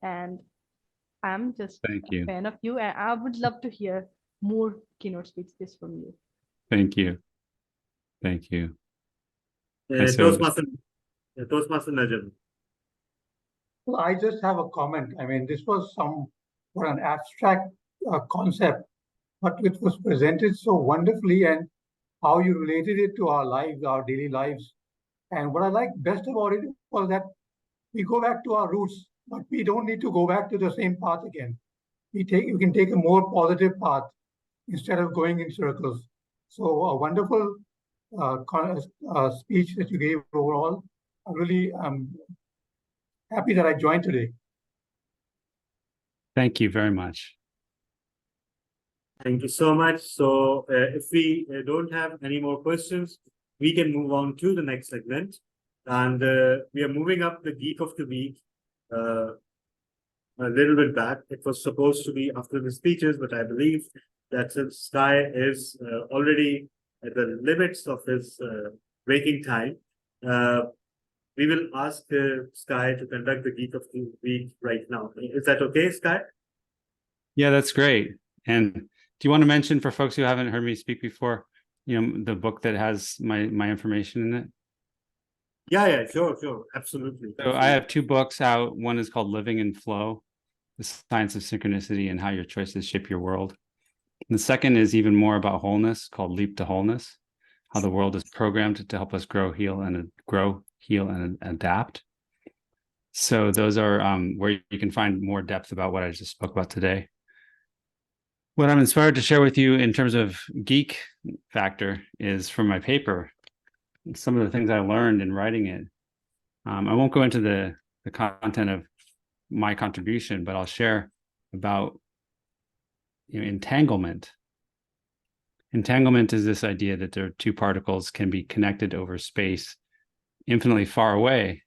and I'm just Thank a you. fan of you, and I would love to hear more keynote speeches from you. Thank you. Thank you. Toastmaster Najam. Well, I just have a comment. I mean, this was somewhat an abstract concept, but it was presented so wonderfully, and how you related it to our lives, our daily lives. And what I liked best about it was that we go back to our roots, but we don't need to go back to the same path again. You can take a more positive path instead of going in circles. So a wonderful speech that you gave overall. I really am happy that I joined today. Thank you very much. Thank you so much. So if we don't have any more questions, we can move on to the next segment. And we are moving up the Geek of the Week a little bit back. It was supposed to be after the speeches, but I believe that since Sky is already at the limits of his breaking time, we will ask Sky to conduct the Geek of the Week right now. Is that okay, Sky? Yeah, that's great. And do you want to mention for folks who haven't heard me speak before, the book that has my information in it? Yeah, sure, absolutely. So I have 2 books out. One is called Living in Flow, The Science of Synchronicity and How Your Choices Shape Your World. And the second is even more about wholeness, called Leap to Wholeness, How the World is Programmed to Help Us Grow, Heal, and Adapt. So those are where you can find more depth about what I just spoke about today. What I'm inspired to share with you in terms of geek factor is from my paper, some of the things I learned in writing it. I won't go into the content of my contribution, but I'll share about entanglement. Entanglement is this idea that there are 2 particles can be connected over space infinitely far away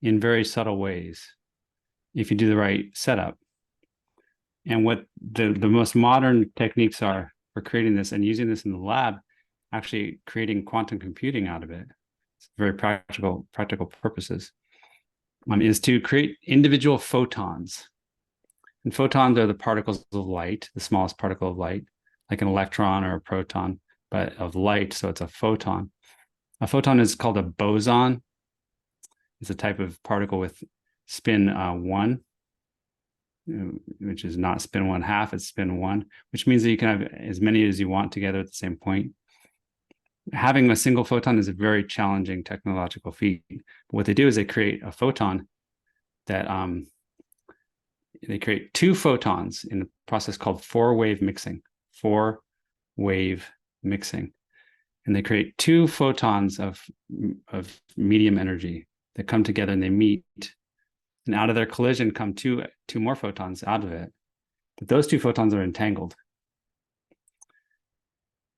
in very subtle ways if you do the right setup. And what the most modern techniques are for creating this and using this in the lab, actually creating quantum computing out of it, it's very practical purposes, is to create individual photons. And photons are the particles of light, the smallest particle of light, like an electron or a proton, but of light, so it's a photon. A photon is called a boson. It's a type of particle with spin 1, which is not spin 1/2, it's spin 1, which means that you can have as many as you want together at the same point. Having a single photon is a very challenging technological feat. But what they do is they create a photon that they create 2 photons in a process called 4-wave mixing. 4-wave mixing. and they create two photons of medium energy that come together and they meet. And out of their collision come two more photons out of it. But those two photons are entangled.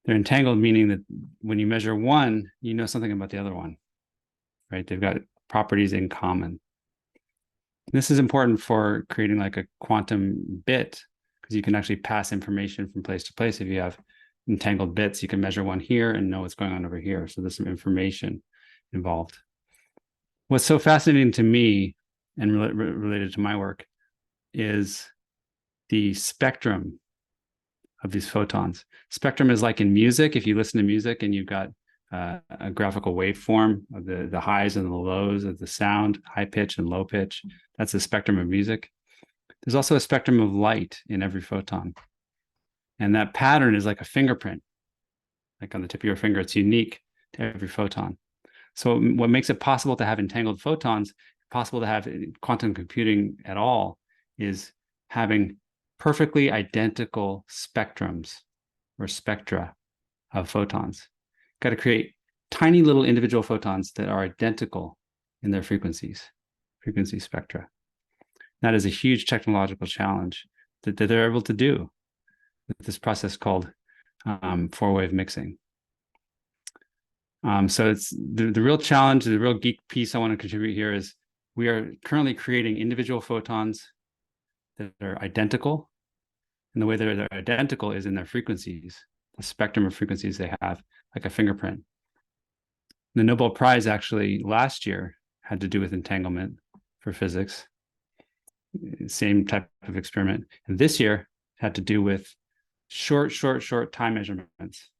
They're entangled, meaning that when you measure one, you know something about the other one, right? They've got properties in common. This is important for creating like a quantum bit, because you can actually pass information from place to place. If you have entangled bits, you can measure one here and know what's going on over here. So there's some information involved. What's so fascinating to me and related to my work is the spectrum of these photons. Spectrum is like in music. If you listen to music and you've got a graphical waveform of the highs and the lows of the sound, high pitch and low pitch, that's the spectrum of music. There's also a spectrum of light in every photon. And that pattern is like a fingerprint, like on the tip of your finger. It's unique to every photon. So what makes it possible to have entangled photons, possible to have quantum computing at all, is having perfectly identical spectrums or spectra of photons. Got to create tiny little individual photons that are identical in their frequency spectra. That is a huge technological challenge that they're able to do with this process called four-wave mixing. So it's the real challenge, the real geek piece I want to contribute here is we are currently creating individual photons that are identical. And the way that they're identical is in their frequencies, the spectrum of frequencies they have, like a fingerprint. The Nobel Prize actually last year had to do with entanglement for physics, same type of experiment. And this year had to do with short time measurements,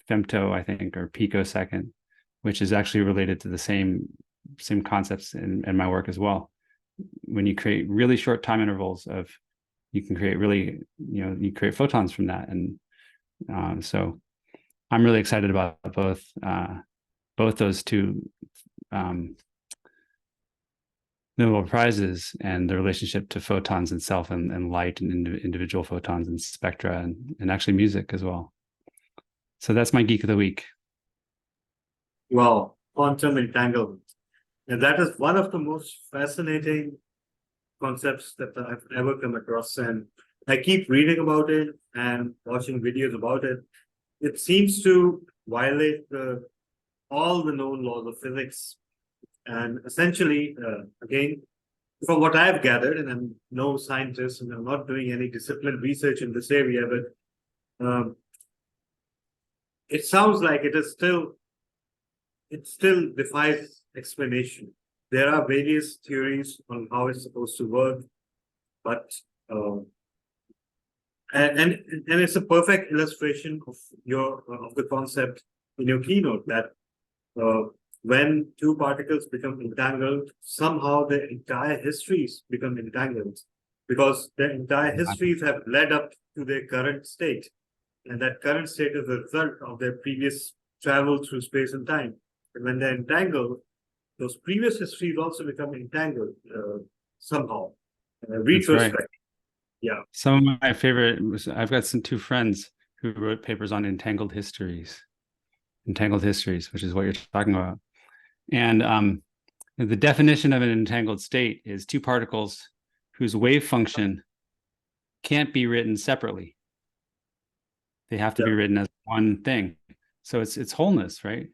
femto, I think, or picosecond, which is actually related to the same concepts in my work as well. When you create really short time intervals you can create really, you create photons from that. And so I'm really excited about both those two Nobel Prizes and the relationship to photons itself and light and individual photons and spectra and actually music as well. So that's my geek of the week. Well, quantum entanglement. And that is one of the most fascinating concepts that I've ever come across. And I keep reading about it and watching videos about it. It seems to violate all the known laws of physics. And essentially, again, from what I've gathered, and I'm no scientist and I'm not doing any disciplined research in this area, but it sounds like it still defies explanation. There are various theories on how it's supposed to work, but and it's a perfect illustration of the concept in your keynote that when two particles become entangled, somehow their entire histories become entangled because their entire histories have led up to their current state. And that current state is the result of their previous travel through space and time. And when they're entangled, those previous histories also become entangled somehow. Retrospect. Right. Yeah. Some of my favorite, I've got two friends who wrote papers on entangled histories, which is what you're talking about. And the definition of an entangled state is two particles whose wave function can't be written separately. They have to be written as one thing. So it's wholeness, right?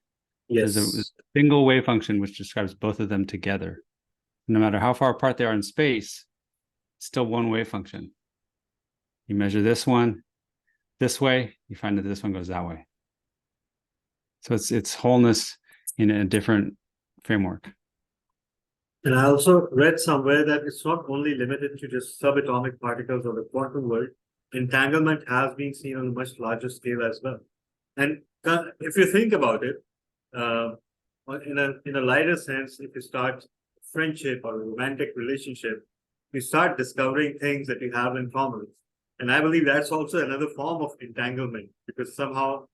Yes. There's a single wave function which describes both of them together. No matter how far apart they are in space, still one wave function. You measure this one this way, you find that this one goes that way. So it's wholeness in a different framework. And I also read somewhere that it's not only limited to just subatomic particles of the quantum world. Entanglement has been seen on a much larger scale as well. And if you think about it, in a lighter sense, if you start friendship or a romantic relationship, you start discovering things that you have in common. And I believe that's also another form of entanglement, because somehow,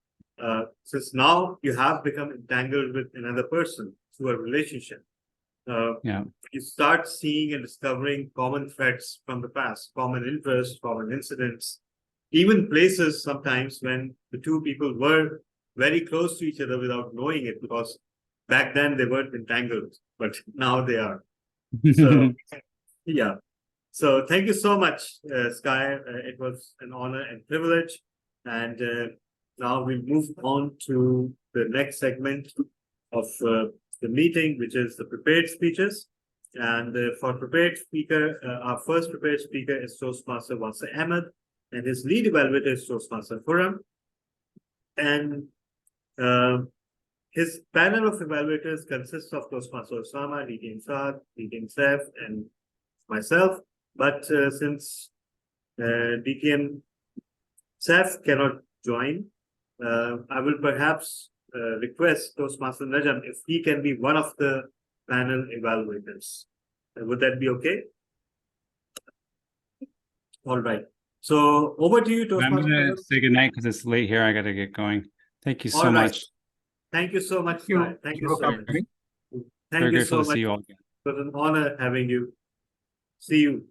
since now you have become entangled with another person through a relationship, you start seeing and discovering common threads from the past, common interests, common incidents, even places sometimes when the two people were very close to each other without knowing it, because back then they weren't entangled, but now they are. So yeah. So thank you so much, Sky. It was an honor and privilege. And now we move on to the next segment of the meeting, which is the prepared speeches. And for prepared speaker, our first prepared speaker is Toastmaster Wasa Ahmed, and his lead evaluator is Toastmaster Khurram. And his panel of evaluators consists of Toastmaster Osama, DTM Saad, DTM Saif, and myself. But since DTM Saif cannot join, I will perhaps request Toastmaster Najam if he can be one of the panel evaluators. Would that be okay? All right. So over to you, I'm Toastmaster. gonna say goodnight because it's late here. I gotta get going. Thank you so All right. much. Thank you so much, Sky. Thank you for so much. coming. Thank Very you grateful so to much. see you all again. It was an honor having you. See you.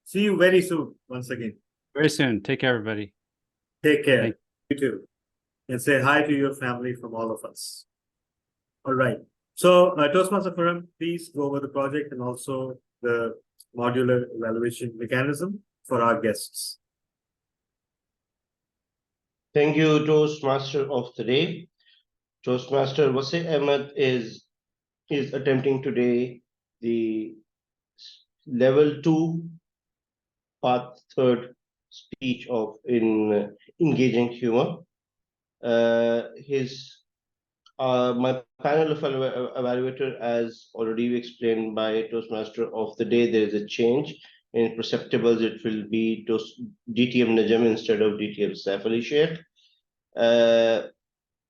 See you very soon once again. Very soon. Take care, everybody. Take care. Thank You too. And say hi to your family from all of us. All right. So, Toastmaster Khurram, please go over the project and also the modular evaluation mechanism for our guests. Thank you, Toastmaster of the day. Toastmaster Wasi Ahmed is attempting today the level 2 part 3rd speech of in engaging humor. My panel of evaluator, as already explained by Toastmaster of the day, there is a change in perceptibles. It will be DTM Najam instead of DTM Saif Ali Sheikh.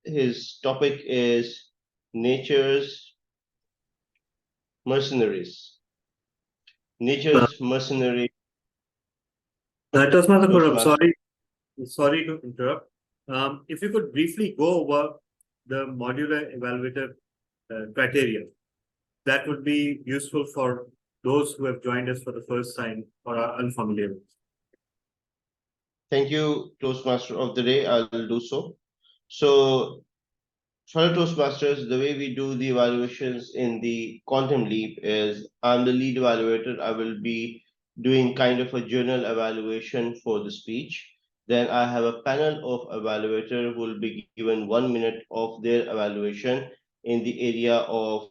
His topic is nature's mercenaries. Nature's mercenary. Toastmaster Khurram, Toastmaster. sorry to interrupt. If you could briefly go over the modular evaluator criteria, that would be useful for those who have joined us for the first time or are unfamiliar. Thank you, Toastmaster of the day. I'll do so. So, fellow Toastmasters, the way we do the evaluations in the Quantum Leap is I'm the lead evaluator. I will be doing kind of a journal evaluation for the speech. Then I have a panel of evaluator who will be given 1 minute of their evaluation in the area of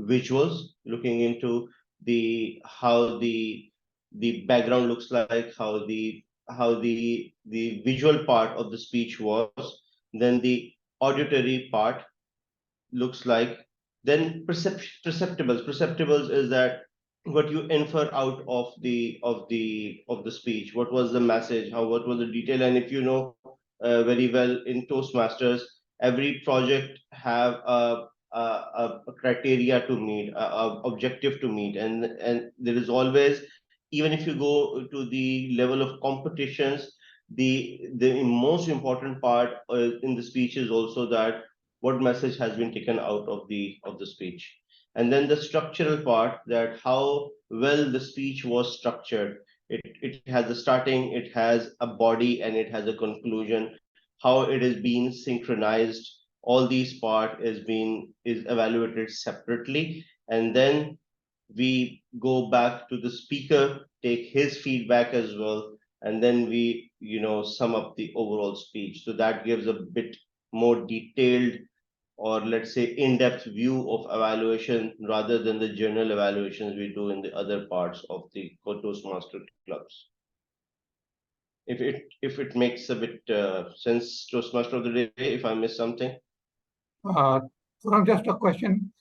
visuals, looking into how the background looks like, how the visual part of the speech was, then the auditory part looks like, then perceptibles is that what you infer out of the speech, what was the message, what was the detail. And if you know very well, in Toastmasters every project have a criteria to meet, a objective to meet, and there is always, even if you go to the level of competitions, the most important part in the speech is also that what message has been taken out of the speech. And then the structural part, that how well the speech was structured. It has a starting, it has a body, and it has a conclusion. How it is being synchronized, all these part is evaluated separately. And then we go back to the speaker, take his feedback as well, and then we sum up the overall speech. So that gives a bit more detailed, or let's say in-depth view of evaluation, rather than the general evaluations we do in the other parts of the Toastmaster clubs. If it makes a bit sense, Toastmaster of the day, if I miss something. Khurram, just a question.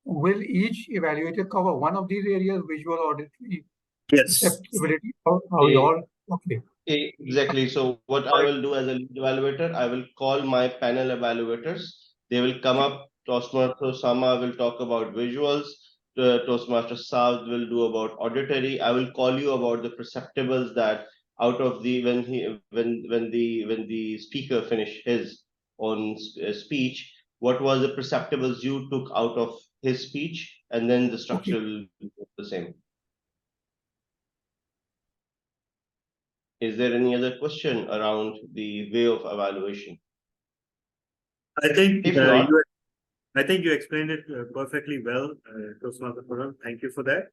Will each evaluator cover one of these areas, visual, auditory, Yes. perceptibility? How you all? Okay. Exactly. So what I will do as a lead evaluator, I will call my panel evaluators. They will come up. Toastmaster Osama will talk about visuals. Toastmaster Saad will do about auditory. I will call you about the perceptibles, that out of the when the speaker finish his own speech, what was the perceptibles you took out of his speech, and then the structure will be the same. Is there any other question around the way of evaluation? I think If not, I think you explained it perfectly well, Toastmaster Param. Thank you for that.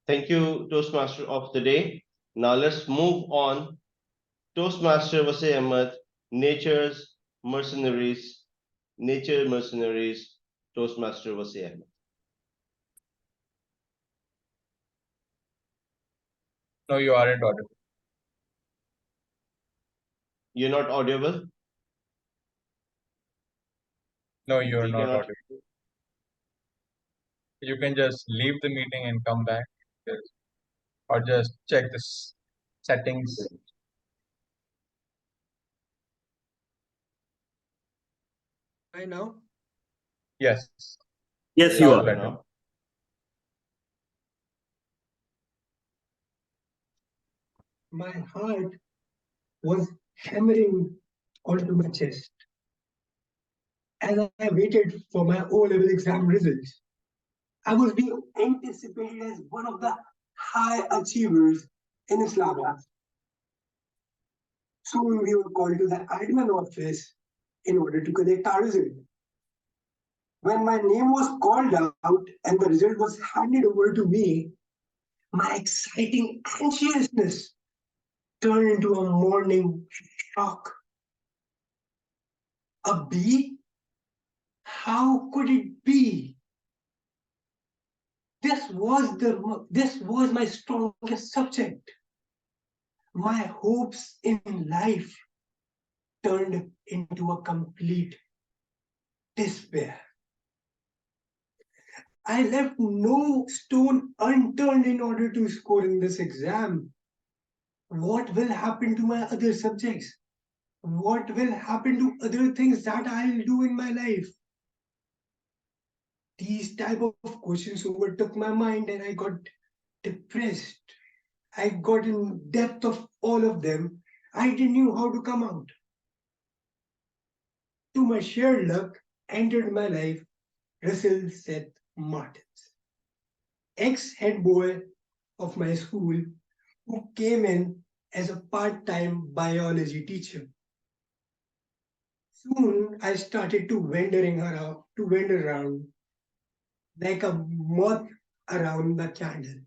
thank you, Toastmaster of the day. Now let's move on. Toastmaster Wasi Ahmed, Nature's Mercenaries, Nature Mercenaries, Toastmaster Wasi Ahmed. No, you aren't audible. You're not audible. No, you're We not cannot. audible. You can just leave the meeting and come back, or just check the settings. Right now, Yes, Yes, you sounds are. better. Now. my heart was hammering onto my chest as I waited for my O-level exam results. I was being anticipated as one of the high achievers in Islamabad. Soon we were called to the admin office in order to collect our result. When my name was called out and the result was handed over to me, my exciting anxiousness turned into a morning shock. A B? How could it be? This was my strongest subject. My hopes in life turned into a complete despair. I left no stone unturned in order to score in this exam. What will happen to my other subjects? What will happen to other things that I'll do in my life? These type of questions overtook my mind and I got depressed. I got in depth of all of them. I didn't know how to come out. To my sheer luck, entered my life Russell Seth Martins, ex-head boy of my school, who came in as a part-time biology teacher. Soon I started to wander around like a moth around the candle.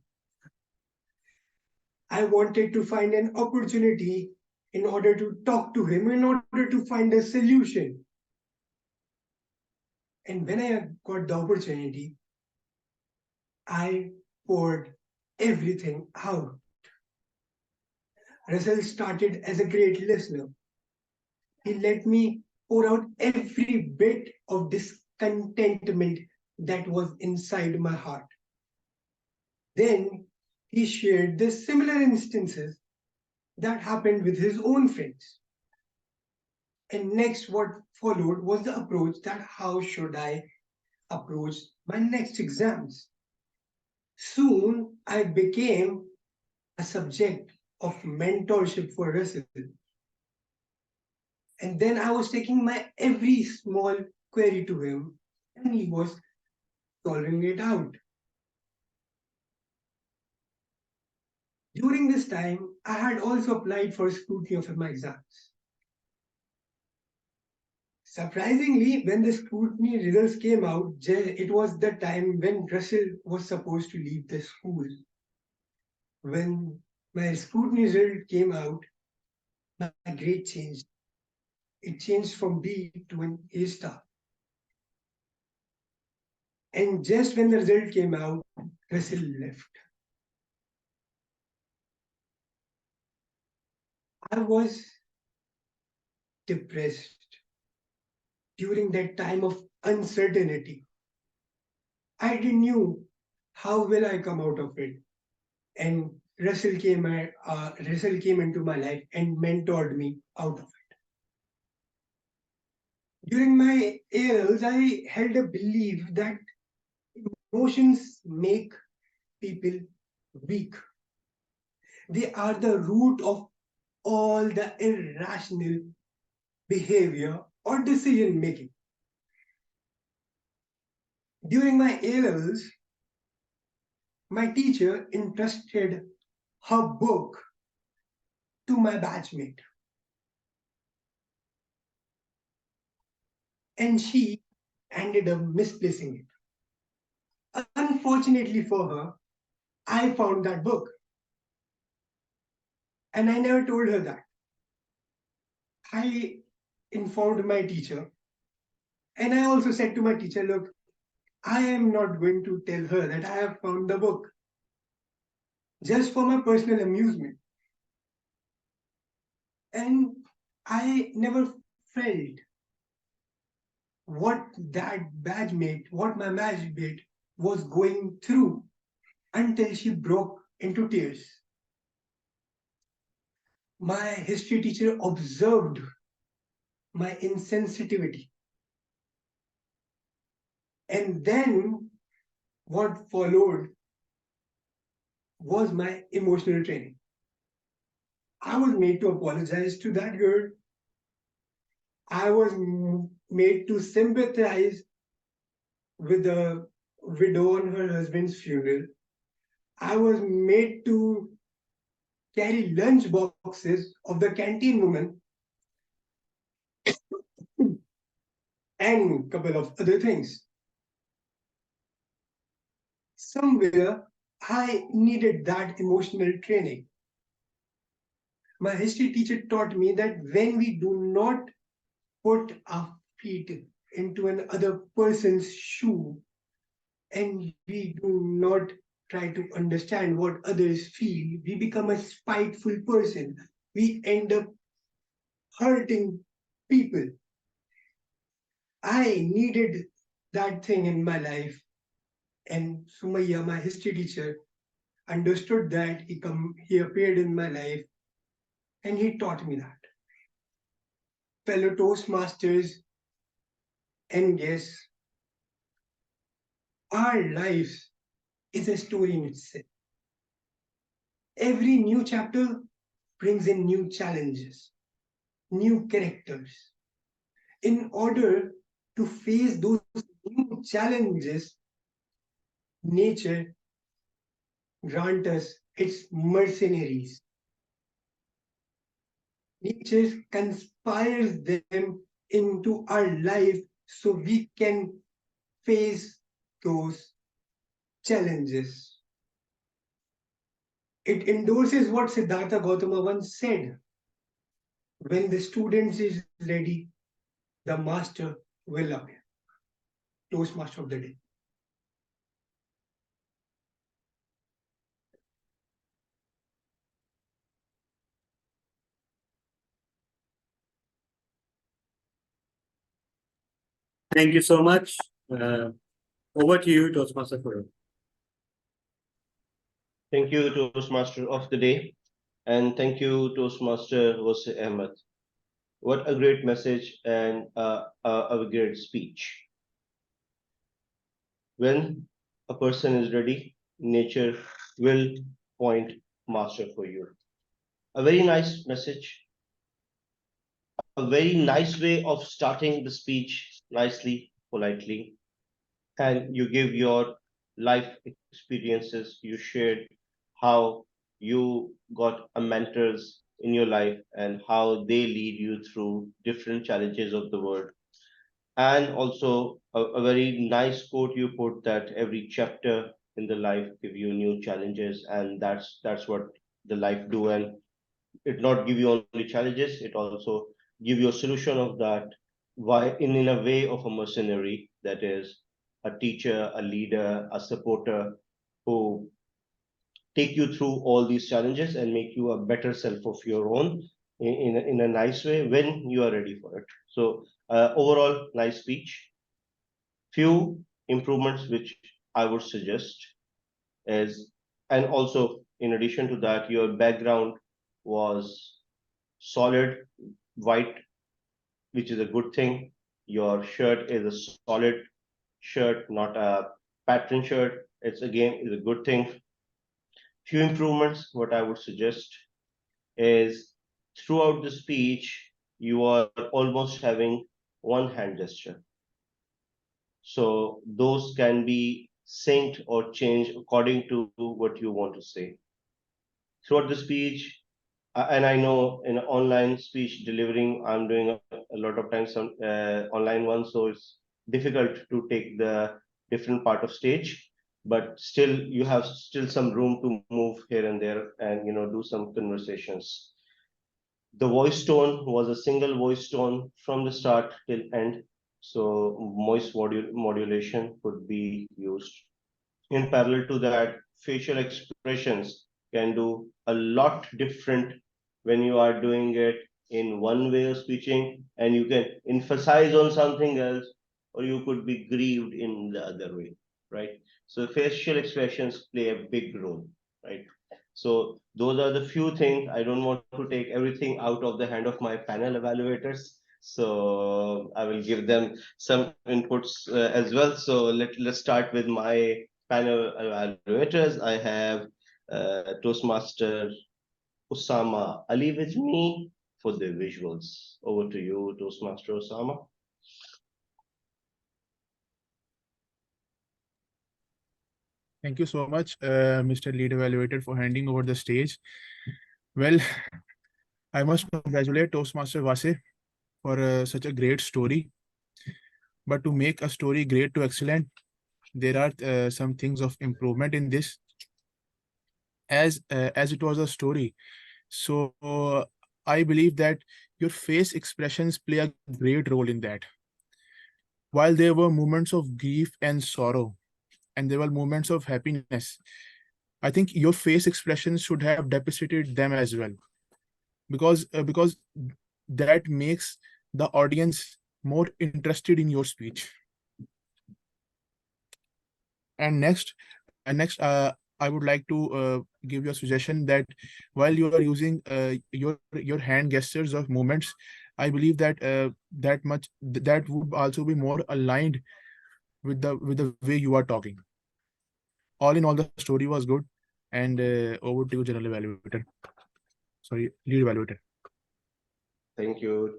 I wanted to find an opportunity in order to talk to him, in order to find a solution. And when I got the opportunity, I poured everything out. Russell started as a great listener. He let me pour out every bit of discontentment that was inside my heart. Then he shared the similar instances that happened with his own friends. And next, what followed was the approach that how should I approach my next exams. Soon, I became a subject of mentorship for Russell. And then I was taking my every small query to him, and he was solving it out. During this time, I had also applied for scrutiny of my exams. Surprisingly, when the scrutiny results came out, it was the time when Russell was supposed to leave the school. When my scrutiny result came out, my grade changed. It changed from B to an A star. And just when the result came out, Russell left. I was depressed during that time of uncertainty. I didn't know how will I come out of it. And Russell came into my life and mentored me out of it. During my A-levels, I held a belief that emotions make people weak. They are the root of all the irrational behavior or decision making. During my A-levels, my teacher entrusted her book to my batchmate. and she ended up misplacing it. Unfortunately for her, I found that book. And I never told her that. I informed my teacher. And I also said to my teacher, look, I am not going to tell her that I have found the book just for my personal amusement. And I never felt what my badge mate was going through until she broke into tears. My history teacher observed my insensitivity. And then what followed was my emotional training. I was made to apologize to that girl. I was made to sympathize with the widow on her husband's funeral. I was made to carry lunch boxes of the canteen woman and a couple of other things. Somewhere I needed that emotional training. My history teacher taught me that when we do not put our feet into another person's shoe and we do not try to understand what others feel, we become a spiteful person. We end up hurting people. I needed that thing in my life. And Sumaya, my history teacher, understood that. He appeared in my life and he taught me that. Fellow Toastmasters and guests, our lives is a story in itself. Every new chapter brings in new challenges, new characters. In order to face those new challenges, nature grants us its mercenaries. Nature conspires them into our life so we can face those challenges. It endorses what Siddhartha Gautama once said: when the student is ready, the master will appear. Toastmaster of the day. Thank you so much. Over to you, Toastmaster Furrow. Thank you, Toastmaster of the day. And thank you, Toastmaster Wasi Ahmed. What a great message and a great speech. When a person is ready, nature will point master for you. A very nice message. A very nice way of starting the speech nicely, politely. And you give your life experiences. You shared how you got a mentors in your life and how they lead you through different challenges of the world. And also a very nice quote you put, that every chapter in the life give you new challenges, and that's what the life do. And it not give you only challenges, it also give you a solution of that, why in a way of a mercenary, that is a teacher, a leader, a supporter, who take you through all these challenges and make you a better self of your own in a nice way when you are ready for it. So overall, nice speech. Few improvements which I would suggest is, and also in addition to that, your background was solid white, which is a good thing. Your shirt is a solid shirt, not a pattern shirt. It's again is a good thing. Few improvements, what I would suggest is, throughout the speech, you are almost having one hand gesture. So those can be synced or changed according to what you want to say. Throughout the speech, and I know in online speech delivering, I'm doing a lot of times some online ones, so it's difficult to take the different part of stage, but still you have still some room to move here and there and do some conversations. The voice tone was a single voice tone from the start till end, so voice modulation could be used. In parallel to that, facial expressions can do a lot different when you are doing it in one way of speaking, and you can emphasize on something else, or you could be grieved in the other way, right? So facial expressions play a big role, right? So those are the few things. I don't want to take everything out of the hand of my panel evaluators, so I will give them some inputs as well. So let's start with my panel evaluators. I have Toastmaster Osama Ali with me for the visuals. Over to you, Toastmaster Osama. Thank you so much, Mr. Lead Evaluator, for handing over the stage. Well, I must congratulate Toastmaster Vase for such a great story. But to make a story great to excellent, there are some things of improvement in this. As it was a story, so I believe that your face expressions play a great role in that. While there were moments of grief and sorrow, and there were moments of happiness, I think your face expressions should have deposited them as well, because that makes the audience more interested in your speech. And next, I would like to give you a suggestion that while you are using your hand gestures of movements, I believe that that would also be more aligned with the way you are talking. All in all, the story was good. And over to you, General Evaluator. Sorry, Lead Evaluator. Thank you.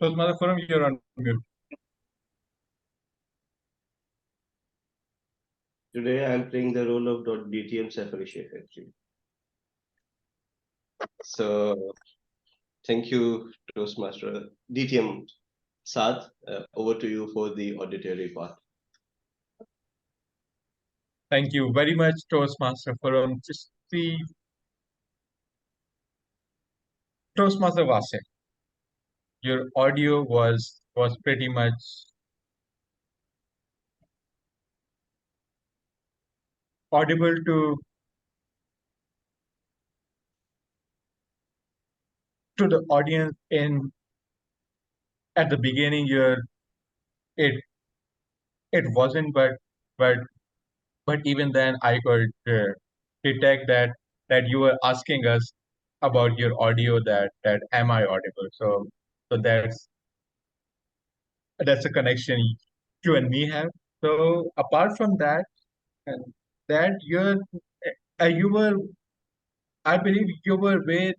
Toastmaster Forum, you're on mute. Today I'm playing the role of DTM Safari Sheikh actually. So thank you, Toastmaster. DTM Saad, over to you for the auditory part. Thank you very much, Toastmaster Forum. Just the Toastmaster Vase, your audio was pretty much audible to the audience in at the beginning. It it wasn't, but even then I could detect that you were asking us about your audio, that am I audible. So that's a connection you and me have. So apart from that, uh, that you were, I believe you were way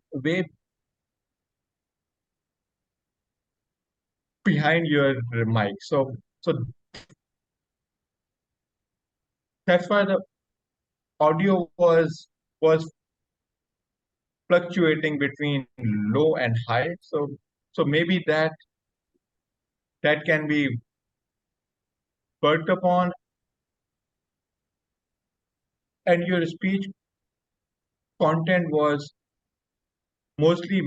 behind your mic. So that's why the audio was fluctuating between low and high. So maybe that can be worked upon, and your speech content was mostly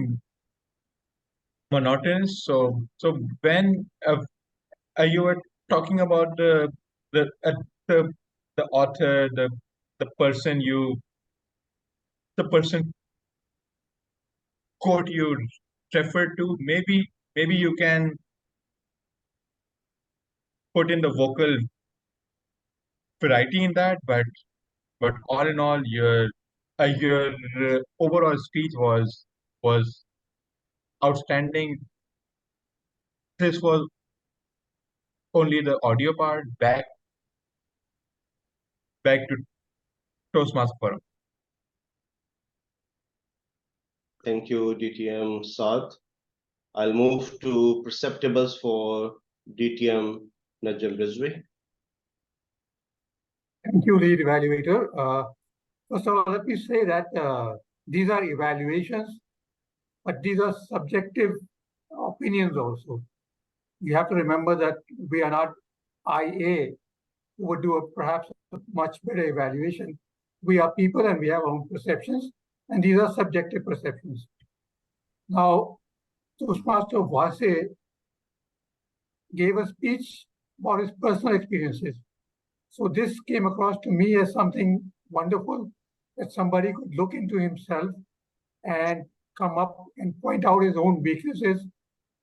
monotonous. So when you were talking about the uh, the the author, the person the person quote you referred to, maybe you can put in the vocal variety in that, but all in all, your overall speech was outstanding. This was only the audio part. Back to Toastmaster Forum. Thank you, DTM Saad. I'll move to perceptibles for DTM Najam Rizvi. Thank you, lead evaluator. First of all, let me say that these are evaluations, but these are subjective opinions also. You have to remember that we are not IA, who would do perhaps a much better evaluation. We are people and we have our own perceptions, and these are subjective perceptions. Now, Toastmaster Vase gave a speech about his personal experiences. So this came across to me as something wonderful, that somebody could look into himself and come up and point out his own weaknesses,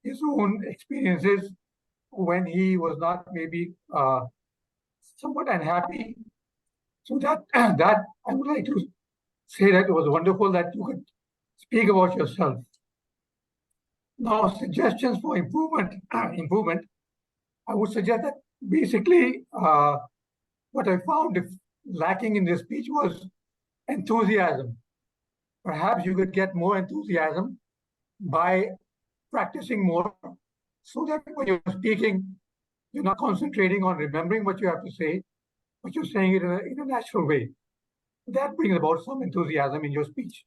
his own experiences when he was not maybe somewhat unhappy. So that I would like to say that it was wonderful that you could speak about yourself. Now, suggestions for improvement. I would suggest that basically what I found lacking in this speech was enthusiasm. Perhaps you could get more enthusiasm by practicing more, so that when you're speaking, you're not concentrating on remembering what you have to say, but you're saying it in a natural way. That brings about some enthusiasm in your speech.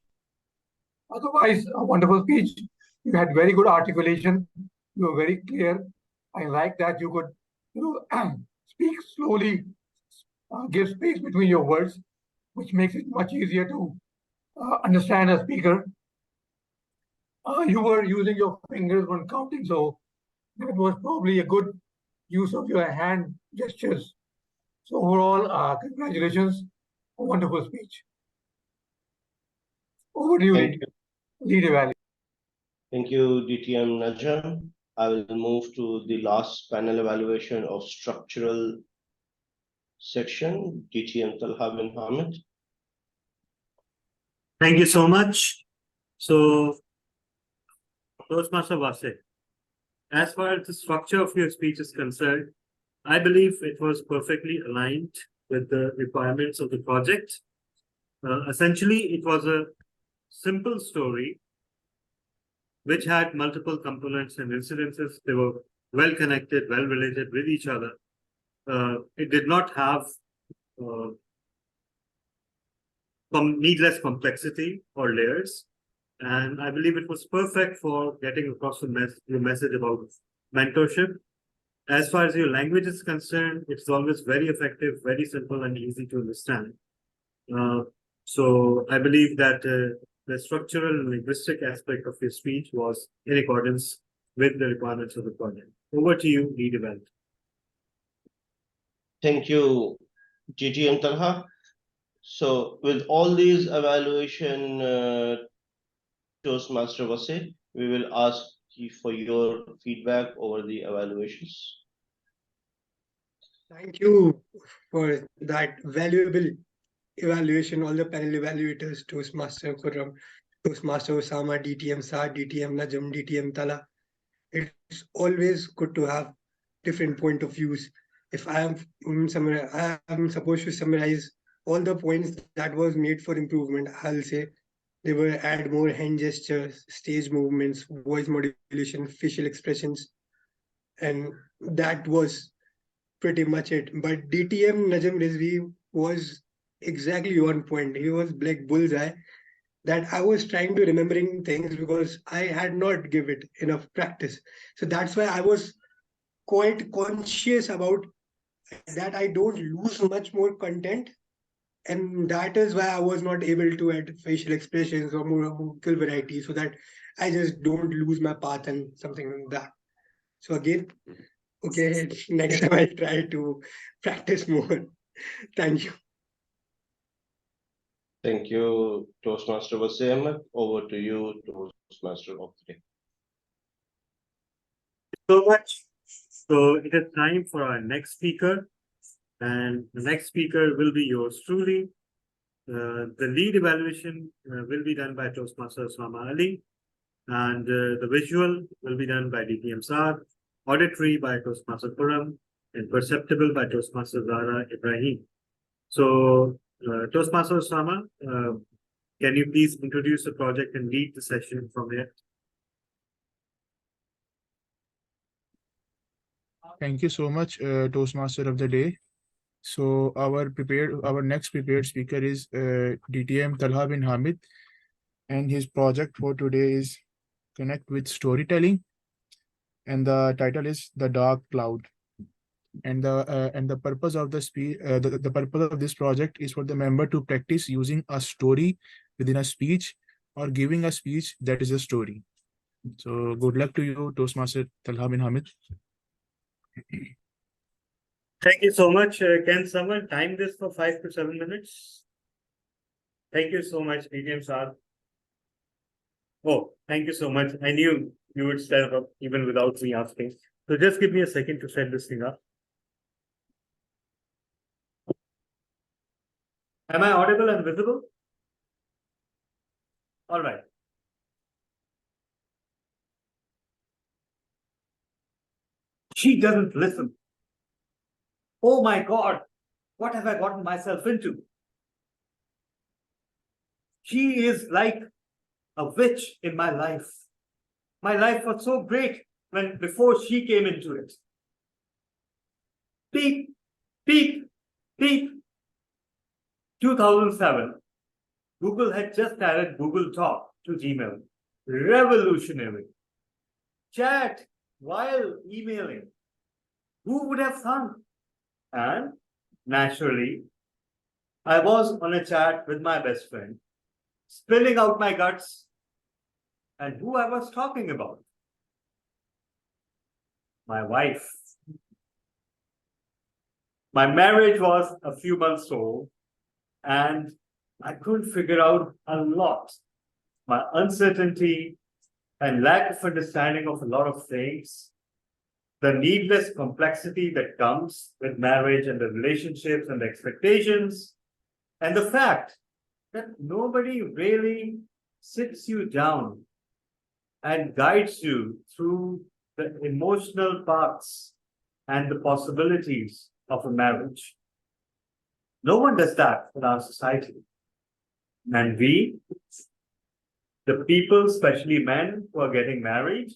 Otherwise, a wonderful speech. You had very good articulation. You were very clear. I like that you could, speak slowly, give space between your words, which makes it much easier to understand a speaker. You were using your fingers when counting, so that was probably a good use of your hand gestures. So overall, congratulations, a wonderful speech. Over to you, Thank you. lead evaluator. Thank you, DTM Najam. I will move to the last panel evaluation of structural section, DTM Talha bin Hamid. Thank you so much. So, Toastmaster Vase, as far as the structure of your speech is concerned, I believe it was perfectly aligned with the requirements of the project. Essentially, it was a simple story which had multiple components and incidences. They were well connected, well related with each other. It did not have needless complexity or layers. And I believe it was perfect for getting across the message about mentorship. As far as your language is concerned, it's always very effective, very simple, and easy to understand. So I believe that the structural and linguistic aspect of your speech was in accordance with the requirements of the project. Over to you, lead event. Thank you, GTM Talha. So with all these evaluation, Toastmaster Vase, we will ask you for your feedback over the evaluations. Thank you for that valuable evaluation, all the panel evaluators, Toastmaster Khurram, Toastmaster Osama, DTM Saad, DTM Najam, DTM Tala. It's always good to have different point of views. If I am supposed to summarize all the points that was made for improvement, I'll say they were add more hand gestures, stage movements, voice modulation, facial expressions, and that was pretty much it. But DTM Najam Rizvi was exactly on point. He was like bullseye, that I was trying to remembering things because I had not give it enough practice. So that's why I was quite conscious about that I don't lose much more content. And that is why I was not able to add facial expressions or more vocal variety, so that I just don't lose my path and something like that. So again, okay, next time I'll try to practice more. Thank you. Thank you, Toastmaster Vase Ahmed. Over to you, Toastmaster of the day. So much. So it is time for our next speaker. And the next speaker will be yours truly. The lead evaluation will be done by Toastmaster Osama Ali. And the visual will be done by DTM Saad, auditory by Toastmaster Khurram, and perceptible by Toastmaster Zahra Ibrahim. So, Toastmaster Osama, can you please introduce the project and lead the session from here? Thank you so much, Toastmaster of the day. So our next prepared speaker is DTM Talha bin Hamid, and his project for today is Connect with Storytelling, and the title is The Dark Cloud. And the purpose of the purpose of this project is for the member to practice using a story within a speech or giving a speech that is a story. So good luck to you, Toastmaster Talha bin Hamid. Thank you so much. Can someone time this for 5 to 7 minutes? Thank you so much, DTM sir. Oh, thank you so much. I knew you would set up even without me asking. So just give me a second to set this thing up. Am I audible and visible? All right. She doesn't listen. Oh my God, what have I gotten myself into? She is like a witch in my life. My life was so great before she came into it. Beep, beep, beep. 2007, Google had just added Google Talk to Gmail. Revolutionary. Chat while emailing. Who would have thought? And naturally, I was on a chat with my best friend, spilling out my guts, and who I was talking about? My wife. My marriage was a few months old, and I couldn't figure out a lot. My uncertainty and lack of understanding of a lot of things, the needless complexity that comes with marriage and the relationships and the expectations, and the fact that nobody really sits you down and guides you through the emotional parts and the possibilities of a marriage. No one does that in our society. And we, the people, especially men who are getting married,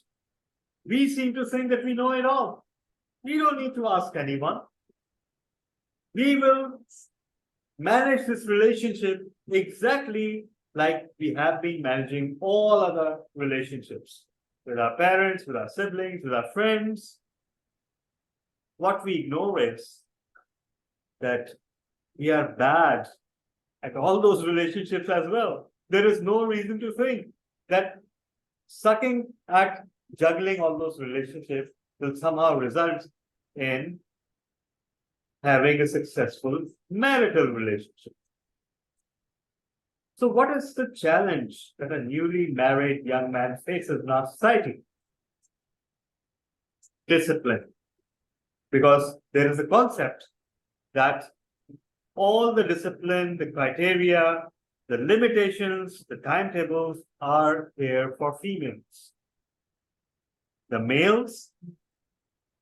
we seem to think that we know it all. We don't need to ask anyone. We will manage this relationship exactly like we have been managing all other relationships with our parents, with our siblings, with our friends. What we ignore is that we are bad at all those relationships as well. There is no reason to think that sucking at juggling all those relationships will somehow result in having a successful marital relationship. So what is the challenge that a newly married young man faces in our society? Discipline. Because there is a concept that all the discipline, the criteria, the limitations, the timetables are here for females. The males,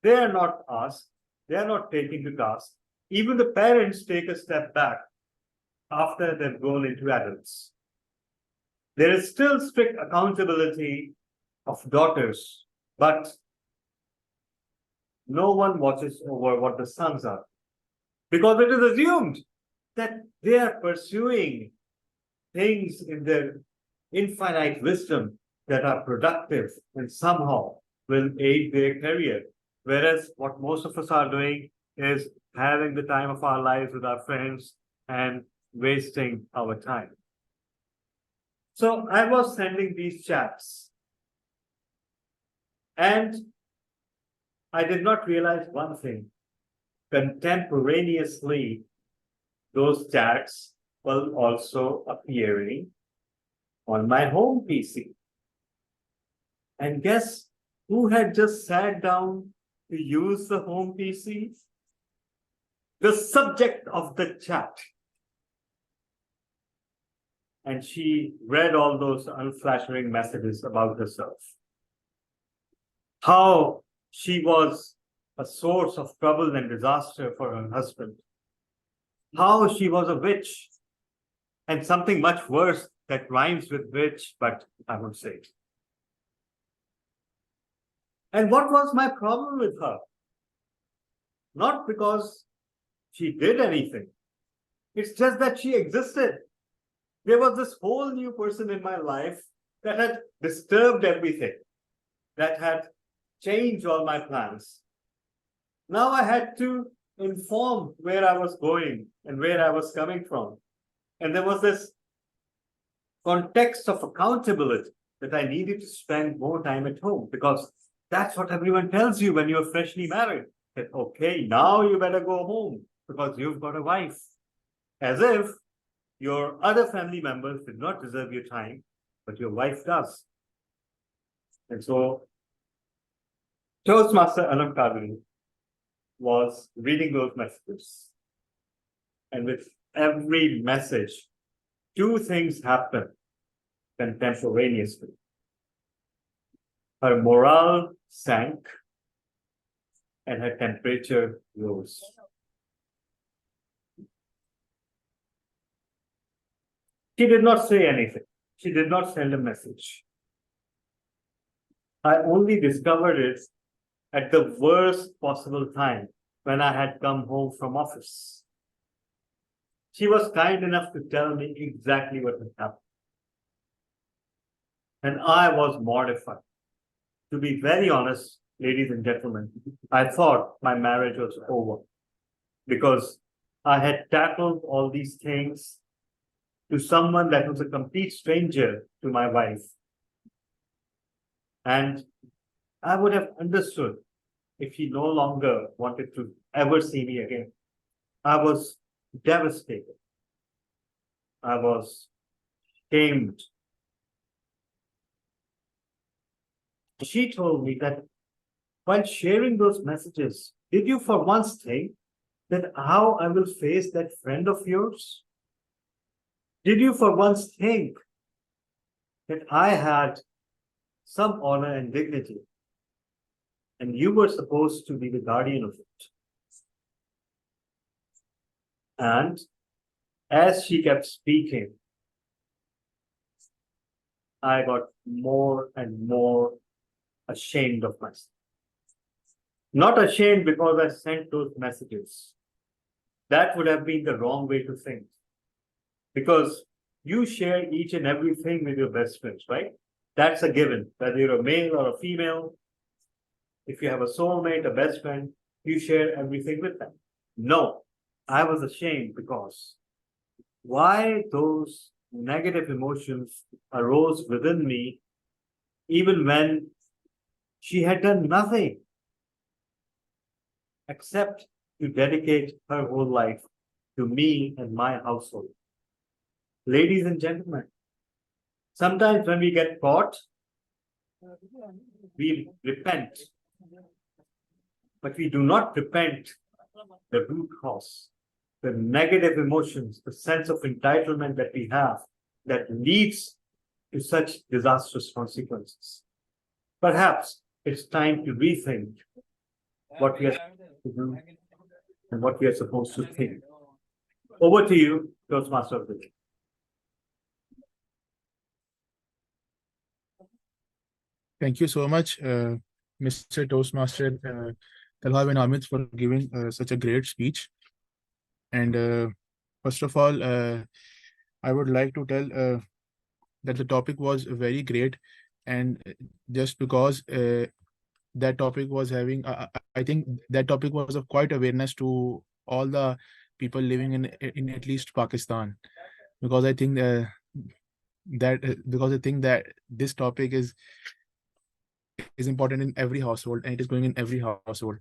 they are not asked, they are not taken to task. Even the parents take a step back after they've grown into adults. There is still strict accountability of daughters, but no one watches over what the sons are. Because it is assumed that they are pursuing things in their infinite wisdom that are productive and somehow will aid their career. Whereas what most of us are doing is having the time of our lives with our friends and wasting our time. So I was sending these chats, and I did not realize one thing. Contemporaneously, those chats were also appearing on my home PC. And guess who had just sat down to use the home PC? The subject of the chat. And she read all those unflattering messages about herself. How she was a source of trouble and disaster for her husband. How she was a witch, and something much worse that rhymes with witch, but I won't say it. And what was my problem with her? Not because she did anything. It's just that she existed. There was this whole new person in my life that had disturbed everything, that had changed all my plans. Now I had to inform where I was going and where I was coming from. And there was this context of accountability that I needed to spend more time at home, because that's what everyone tells you when you're freshly married. That, okay, now you better go home because you've got a wife. As if your other family members did not deserve your time, but your wife does. And so Toastmaster Anam Kadri was reading those messages. And with every message, two things happened contemporaneously. Her morale sank and her temperature rose. She did not say anything. She did not send a message. I only discovered it at the worst possible time, when I had come home from office. She was kind enough to tell me exactly what had happened. And I was mortified. To be very honest, ladies and gentlemen, I thought my marriage was over, because I had tackled all these things to someone that was a complete stranger to my wife. And I would have understood if he no longer wanted to ever see me again. I was devastated. I was shamed. She told me that while sharing those messages, did you for once think that how I will face that friend of yours? Did you for once think that I had some honor and dignity, and you were supposed to be the guardian of it? And as she kept speaking, I got more and more ashamed of myself. Not ashamed because I sent those messages. That would have been the wrong way to think. Because you share each and everything with your best friends, right? That's a given, whether you're a male or a female. If you have a soulmate, a best friend, you share everything with them. No, I was ashamed because why those negative emotions arose within me, even when she had done nothing except to dedicate her whole life to me and my household. Ladies and gentlemen, sometimes when we get caught, we repent, but we do not repent the root cause, the negative emotions, the sense of entitlement that we have that leads to such disastrous consequences. Perhaps it's time to rethink what we are to do and what we are supposed to think. Over to you, Toastmaster of the Day. Thank you so much, Mr. Toastmaster Talha bin Hamid, for giving such a great speech. And first of all, I would like to tell that the topic was very great, and just because that topic was having, I think that topic was of quite awareness to all the people living in at least Pakistan, because I think that this topic is important in every household, and it is going in every household.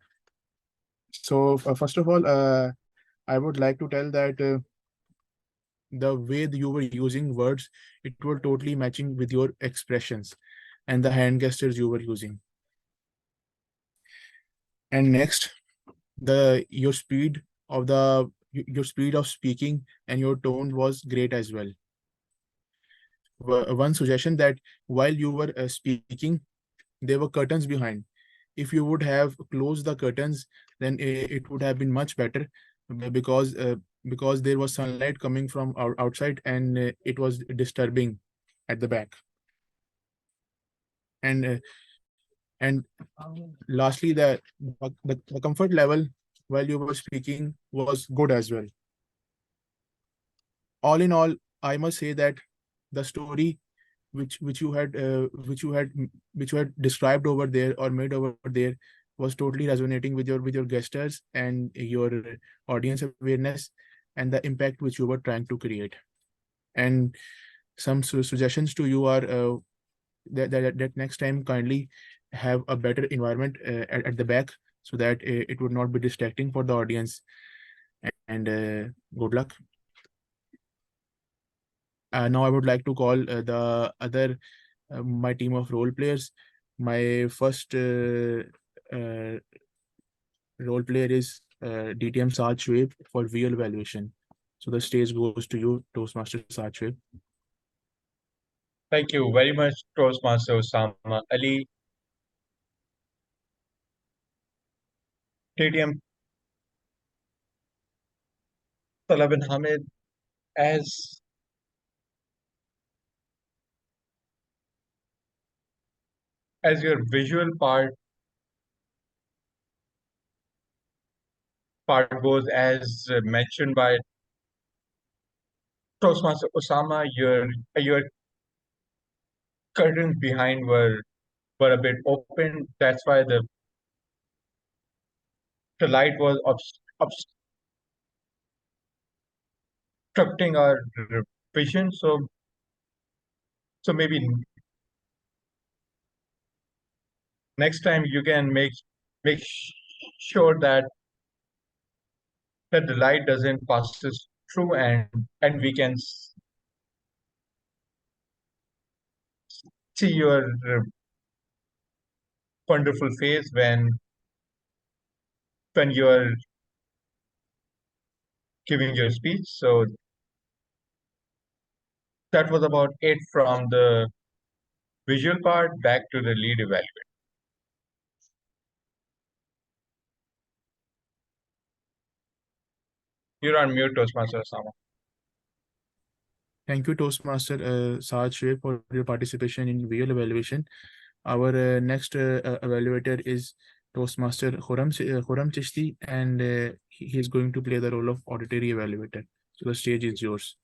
So first of all, I would like to tell that the way that you were using words, it were totally matching with your expressions and the hand gestures you were using. And next, your speed of speaking and your tone was great as well. One suggestion, that while you were speaking, there were curtains behind. If you would have closed the curtains, then it would have been much better, because there was sunlight coming from outside, and it was disturbing at the back. And lastly, the comfort level while you were speaking was good as well. All in all, I must say that the story which you had described over there or made over there was totally resonating with your guesters and your audience awareness and the impact which you were trying to create. And some suggestions to you are that next time kindly have a better environment at the back so that it would not be distracting for the audience. And good luck. Now I would like to call the other my team of role players. My first role player is DTM Saad Shoaib for VL evaluation. So the stage goes to you, Toastmaster Saad Shoaib. Thank you very much, Toastmaster Osama Ali. TTM Salah bin Hamid, as your visual part goes, as mentioned by Toastmaster Osama, your curtains behind were a bit open. That's why the light was obstructing our vision. So maybe next time you can make sure that the light doesn't pass us through, and we can see your wonderful face when you are giving your speech. So that was about it from the visual part. Back to the lead evaluator. You're on mute, Toastmaster Osama. Thank you, Toastmaster Saad Shoaib, for your participation in VL evaluation. Our next evaluator is Toastmaster Khurram Chishti, and he is going to play the role of auditory evaluator. So the stage is yours.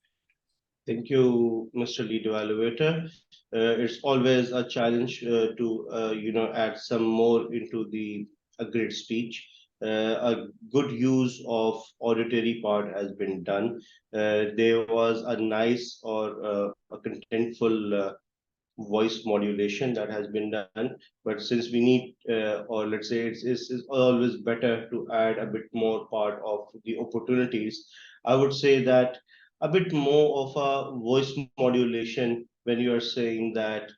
Thank you, Mr. Lead Evaluator. It's always a challenge to add some more into a great speech. A good use of auditory part has been done. There was a nice or a contentful voice modulation that has been done, but since we need or let's say it's always better to add a bit more part of the opportunities, I would say that a bit more of a voice modulation when you are saying that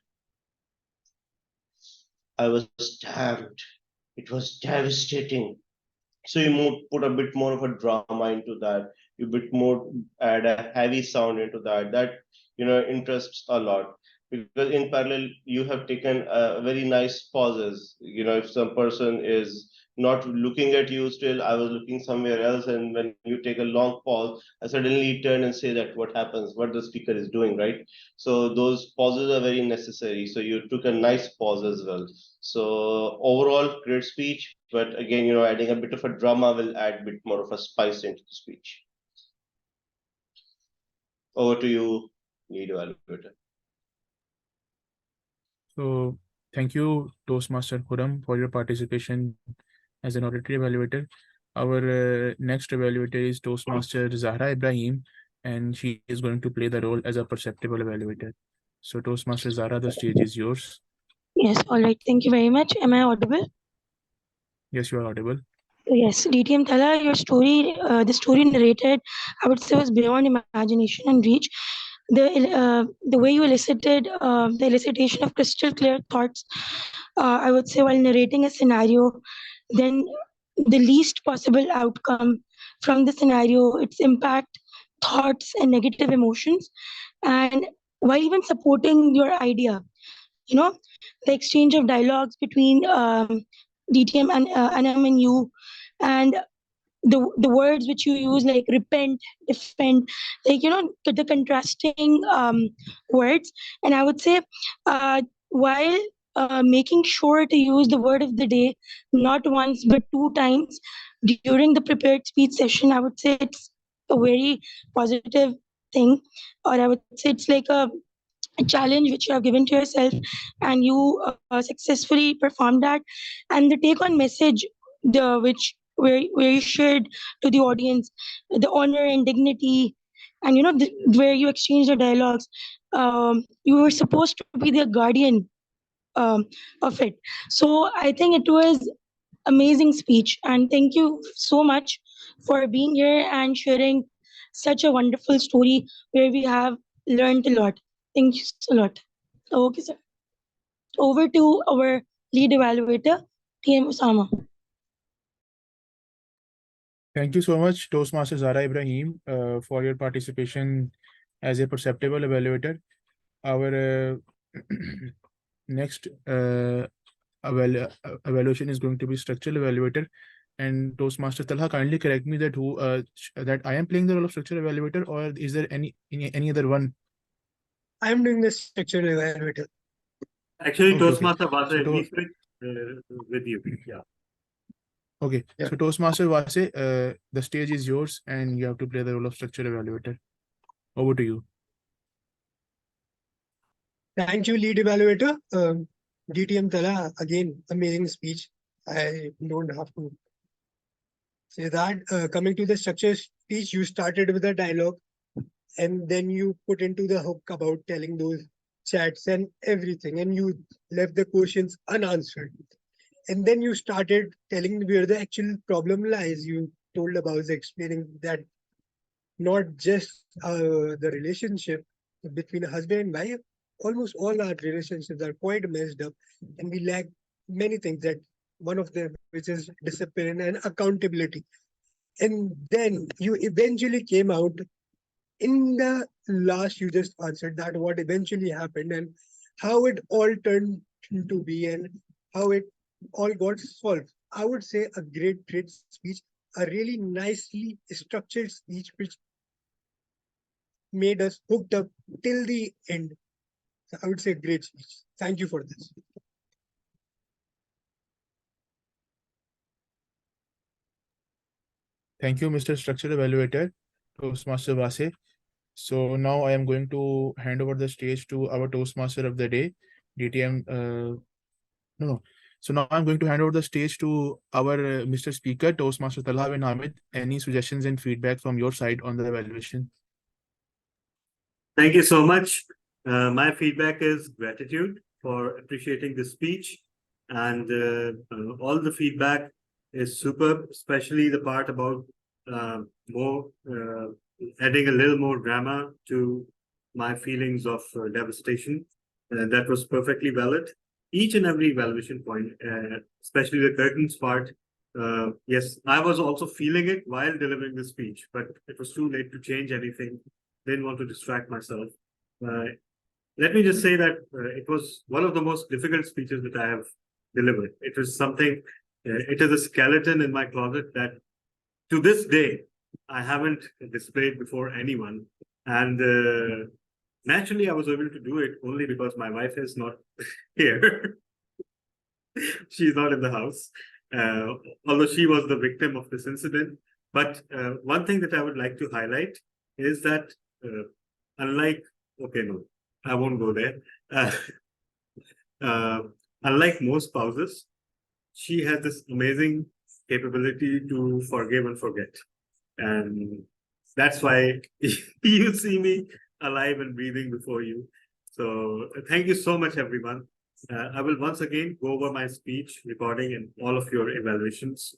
I was stabbed, it was devastating. So you put a bit more of a drama into that, you bit more add a heavy sound into that interests a lot, because in parallel you have taken very nice pauses. If some person is not looking at you, still I was looking somewhere else, and when you take a long pause, I suddenly turn and say that what happens, what the speaker is doing, right? So those pauses are very necessary, so you took a nice pause as well. So overall great speech, but again, adding a bit of a drama will add a bit more of a spice into the speech. Over to you, lead evaluator. So thank you, Toastmaster Khurram, for your participation as an auditory evaluator. Our next evaluator is Toastmaster Zahra Ibrahim, and she is going to play the role as a perceptible evaluator. So Toastmaster Zahra, the stage is yours. Yes, all right. Thank you very much. Am I audible? Yes, you are audible. Yes, DTM Tala, your story, the story narrated, I would say, was beyond imagination and reach. The way you elicited the elicitation of crystal clear thoughts, I would say, while narrating a scenario, then the least possible outcome from the scenario, its impact, thoughts, and negative emotions, and while even supporting your idea, the exchange of dialogues between DTM and Anam and you, and the words which you use, like repent, defend, like the contrasting words. And I would say while making sure to use the word of the day not once but 2 times during the prepared speech session. I would say it's a very positive thing, or I would say it's like a challenge which you have given to yourself, and you successfully performed that. And the take on message, the which where you shared to the audience the honor and dignity, and where you exchange the dialogues. You were supposed to be the guardian of it. So I think it was amazing speech, and thank you so much for being here and sharing such a wonderful story where we have learned a lot. Thank you a lot. Okay, sir. Over to our lead evaluator, TM Osama. Thank you so much, Toastmaster Zara Ibrahim, for your participation as a perceptible evaluator. Our next evaluation is going to be structural evaluator. And Toastmaster Talha, kindly correct me that that I am playing the role of structural evaluator, or is there any other one? I'm doing the structural evaluator. Actually, Okay, okay. Toastmaster Vase, So we switch with you. Yeah. Okay, Yeah. so Toastmaster Vase, the stage is yours, and you have to play the role of structural evaluator. Over to you. Thank you, lead evaluator. DTM Tala, again, amazing speech. I don't have to say that. Coming to the structure speech, you started with a dialogue, and then you put into the hook about telling those chats and everything, and you left the questions unanswered. And then you started telling where the actual problem lies. You told about explaining that not just the relationship between a husband and wife, almost all our relationships are quite messed up, and we lack many things, that one of them which is discipline and accountability. And then you eventually came out in the last, you just answered that what eventually happened and how it all turned to be and how it all got solved. I would say a great speech, a really nicely structured speech which made us hooked up till the end. So I would say great speech. Thank you for this. Thank you, Mr. Structural Evaluator, Toastmaster Vase. So now I am going to hand over the stage to our Toastmaster of the day, DTM. No. So now I'm going to hand over the stage to our Mr. Speaker, Toastmaster Talha bin Hamid. Any suggestions and feedback from your side on the evaluation? Thank you so much. My feedback is gratitude for appreciating the speech, and all the feedback is superb, especially the part about more adding a little more drama to my feelings of devastation. That was perfectly valid. Each and every evaluation point, especially the curtains part. Yes, I was also feeling it while delivering the speech, but it was too late to change anything. Didn't want to distract myself. Let me just say that it was one of the most difficult speeches that I have delivered. It was something, it is a skeleton in my closet that to this day, I haven't displayed before anyone. And naturally, I was able to do it only because my wife is not here. She's not in the house, although she was the victim of this incident. But one thing that I would like to highlight is that unlike, okay, no, I won't go there. Unlike most spouses, she has this amazing capability to forgive and forget. And that's why you see me alive and breathing before you. So thank you so much, everyone. I will once again go over my speech recording and all of your evaluations.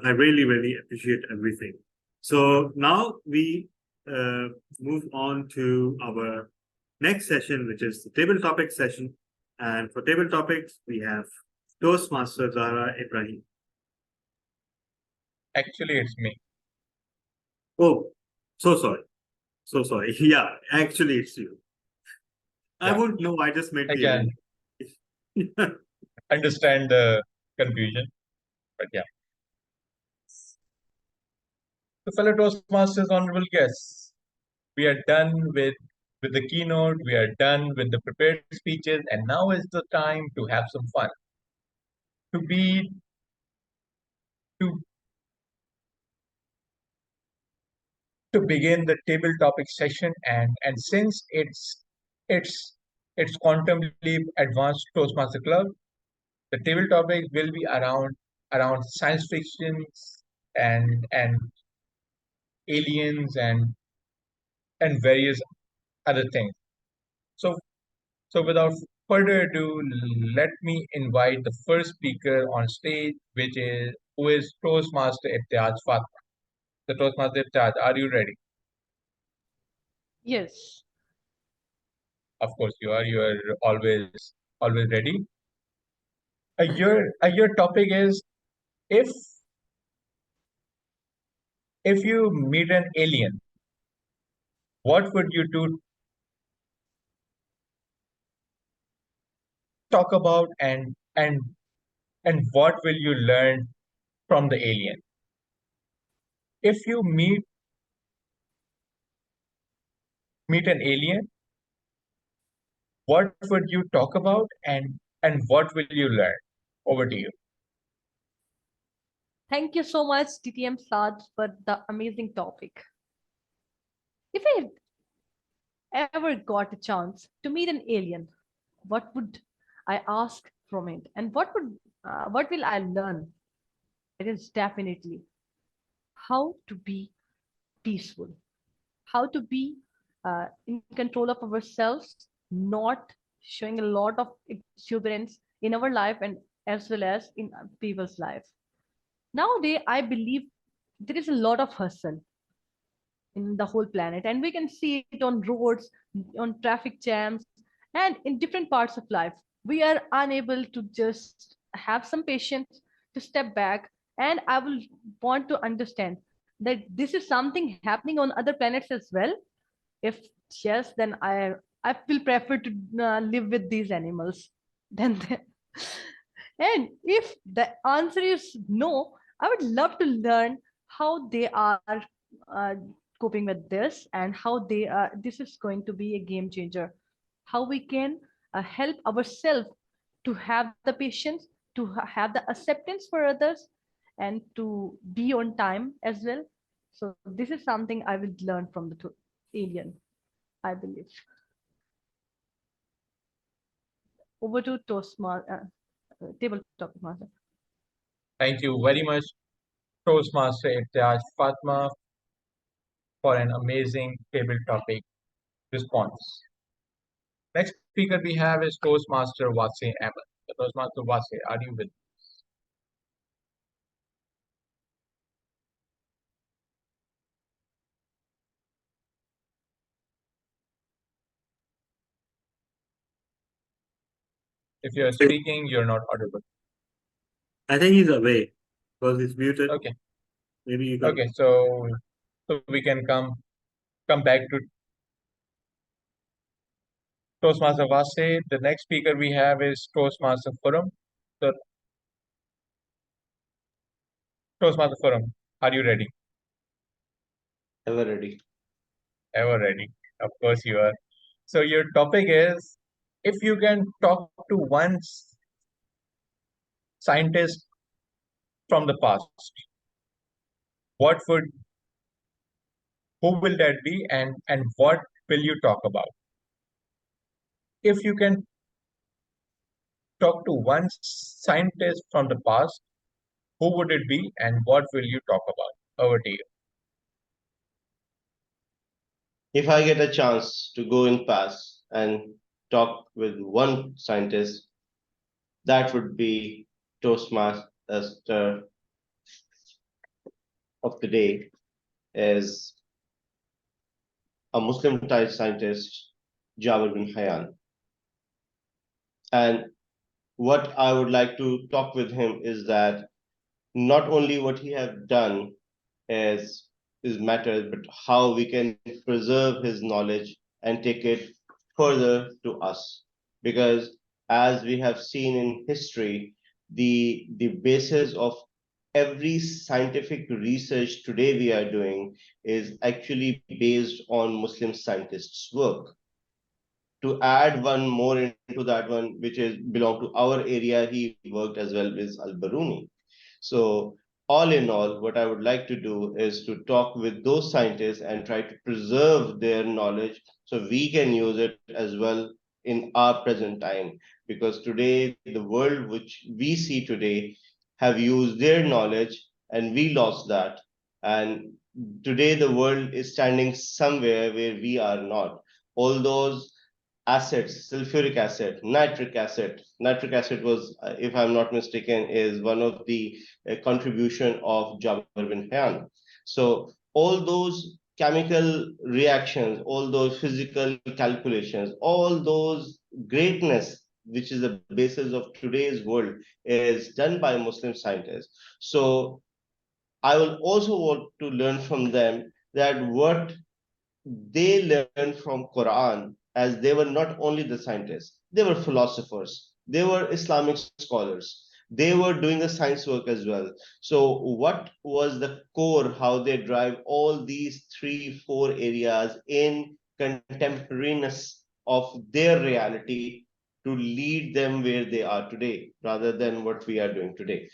I really, really appreciate everything. So now we move on to our next session, which is the table topic session. And for table topics, we have Toastmaster Zara Ibrahim. Actually, it's me. Oh, so sorry. So sorry. Yeah, actually, it's you. I Yeah. wouldn't know. I just made I the can error. understand the confusion, but yeah. So, fellow Toastmasters, honorable guests, we are done with with the keynote. We are done with the prepared speeches, and now is the time to have some fun. To be to begin the table topic session, and since it's Quantum Leap Advanced Toastmaster Club, the table topics will be around science fiction and aliens and various other things. So without further ado, let me invite the first speaker on stage, who is Toastmaster Imtiaz Fatma. The Toastmaster Imtiaz, are you ready? Yes. Of course you are. You are always ready. Your topic is, if you meet an alien, what would you do, talk about, and what will you learn from the alien? If you meet an alien, what would you talk about, and what will you learn? Over to you. Thank you so much, TTM Saj, for the amazing topic. If I ever got a chance to meet an alien, what would I ask from it, and what will I learn? It is definitely how to be peaceful, how to be in control of ourselves, not showing a lot of exuberance in our life and as well as in people's life. Nowadays, I believe there is a lot of hustle in the whole planet, and we can see it on roads, on traffic jams, and in different parts of life. We are unable to just have some patience to step back, and I will want to understand that this is something happening on other planets as well. If yes, then I will prefer to live with these animals than them. And if the answer is no, I would love to learn how they are uh, coping with this, and how this is going to be a game changer. How we can help ourselves to have the patience, to have the acceptance for others, and to be on time as well. So this is something I will learn from the alien, I believe. Over to table topic master. Thank you very much, Toastmaster Imtiaz Fatma, for an amazing table topic response. Next speaker we have is Toastmaster Wasim Ahmed. Toastmaster Wasim, are you with? If you're speaking, you're not audible. I think he's away because he's muted. Okay. Maybe you can. Okay, so we can come back to Toastmaster Wasim. The next speaker we have is Toastmaster Khurram. So, Toastmaster Khurram, are you ready? Ever ready? Ever ready? Of course you are. So your topic is, if you can talk to one scientist from the past, what would who will that be, and what will you talk about? If you can talk to one scientist from the past, who would it be, and what will you talk about? Over to you. If I get a chance to go in past and talk with one scientist, that would be Toastmaster of the day, is a Muslim type scientist, Jabir bin Hayyan. And what I would like to talk with him is that not only what he have done is matters, but how we can preserve his knowledge and take it further to us. Because as we have seen in history, the basis of every scientific research today we are doing is actually based on Muslim scientists' work. to add one more into that one, which is belong to our area, he worked as well with Al-Baruni. So all in all, what I would like to do is to talk with those scientists and try to preserve their knowledge so we can use it as well in our present time. Because today, the world which we see today have used their knowledge and we lost that. And today the world is standing somewhere where we are not. All those acids, sulfuric acid, nitric acid. Nitric acid was, if I'm not mistaken, is one of the contribution of Jabir bin Hayyan. So all those chemical reactions, all those physical calculations, all those greatness, which is the basis of today's world, is done by Muslim scientists. So I will also want to learn from them that what they learned from Quran, as they were not only the scientists, they were philosophers, they were Islamic scholars, they were doing the science work as well. So what was the core, how they drive all these 3-4 areas in contemporaneous of their reality to lead them where they are today, rather than what we are doing today.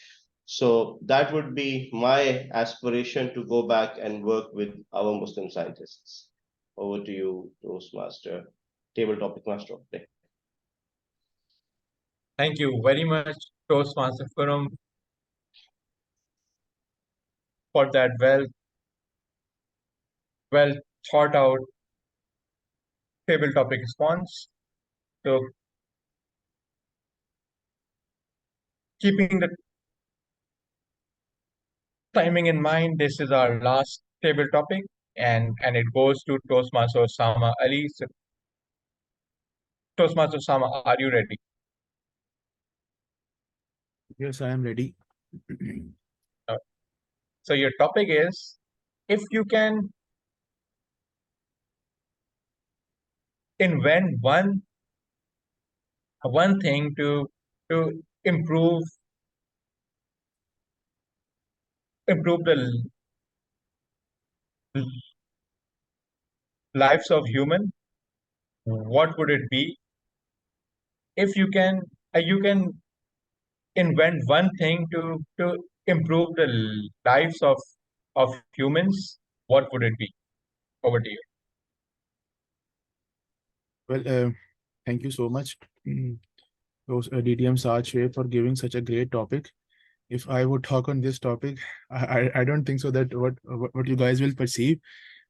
So that would be my aspiration, to go back and work with our Muslim scientists. Over to you, Toastmaster, table topic master of the day. Thank you very much, Toastmaster Forum, for that well thought out table topic response. So keeping the timing in mind, this is our last table topic, and it goes to Toastmaster Osama Ali. So, Toastmaster Osama, are you ready? Yes, I am ready. So your topic is, if you can invent one thing to improve the lives of human, what would it be? If you can invent one thing to improve the lives of humans, what would it be? Over to you. Well, thank you so much, DTM Sajwe, for giving such a great topic. If I would talk on this topic, I don't think so that what you guys will perceive.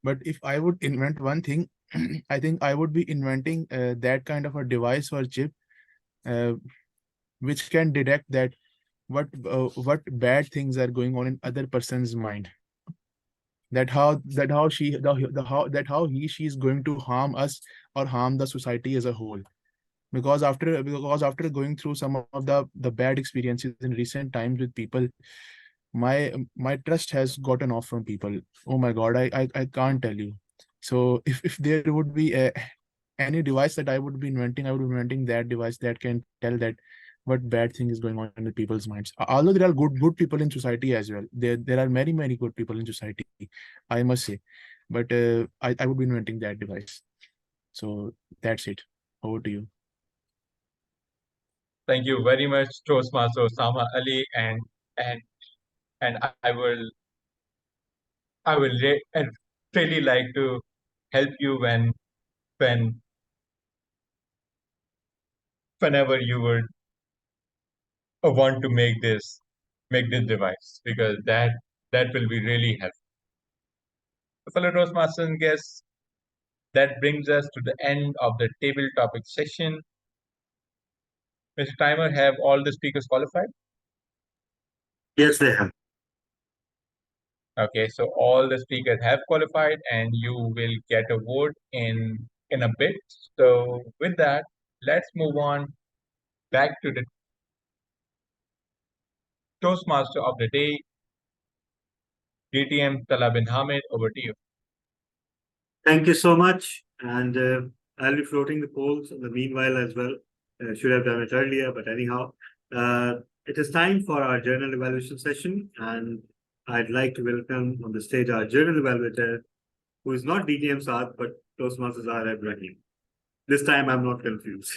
But if I would invent one thing, I think I would be inventing that kind of a device or chip, which can detect that what bad things are going on in other person's mind. How she is going to harm us or harm the society as a whole. Because after going through some of the bad experiences in recent times with people, my trust has gotten off from people. Oh my God, I can't tell you. So if there would be any device that I would be inventing, I would be inventing that device that can tell that what bad thing is going on in the people's minds. Although there are good people in society as well. There are many good people in society, I must say. But I would be inventing that device. So that's it. Over to you. Thank you very much, Toastmaster Osama Ali, and I will really like to help you whenever you would want to make this device, because that will be really helpful. Fellow Toastmasters and guests, that brings us to the end of the table topic session. Mr. Timer, have all the speakers qualified? Yes, they have. Okay, so all the speakers have qualified, and you will get a vote in a bit. So with that, let's move on back to the Toastmaster of the day, DTM Talal bin Hamid. Over to you. Thank you so much. And I'll be floating the polls in the meanwhile as well. Should have done it earlier, but anyhow, it is time for our journal evaluation session. And I'd like to welcome on the stage our journal evaluator, who is not DTM Saad, but Toastmasters Zahra Ibrahim. This time I'm not confused.